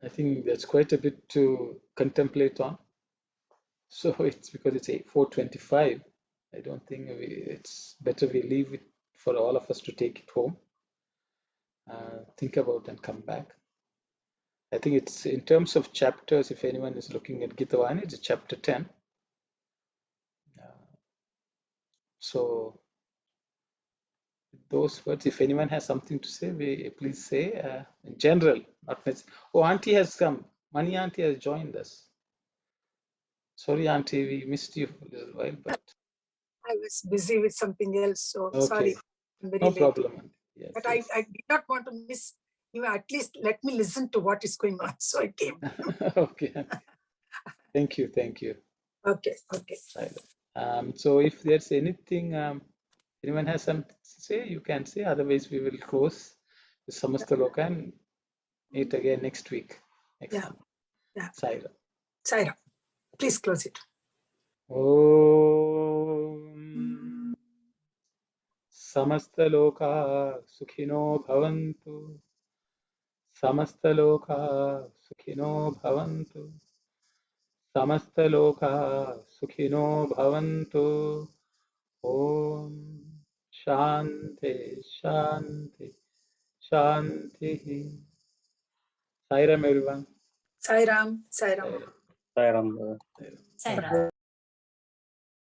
I think there's quite a bit to contemplate on. So it's because it's 4:25. I don't think it's better we leave it for all of us to take it home, think about and come back. I think it's in terms of chapters, if anyone is looking at Geetha Vahini, it's chapter 10. So those words, if anyone has something to say, please say in general, not necessarily. Oh, Auntie has come. Mani Auntie has joined us. Sorry, Auntie, we missed you for a little while, but I was busy with something else, so okay. sorry. I'm very No late. problem, Auntie. Yes, But yes. I did not want to miss. You know, at least let me listen to what is going on. So I came. Okay. Thank you. Thank you. Okay. Okay. So if there's anything anyone has something to say, you can say. Otherwise, we will close the Samasta Loka and meet again next week. Next time. Yeah. Saira. Saira, please close it. Om Samasta Loka Sukhino Bhavantu. Samasta Loka Sukhino Bhavantu. Samasta Loka Sukhino Bhavantu. Om Shanti Shanti Shanti. Sairam, everyone. Sairam. Sairam. Sairam. Sairam.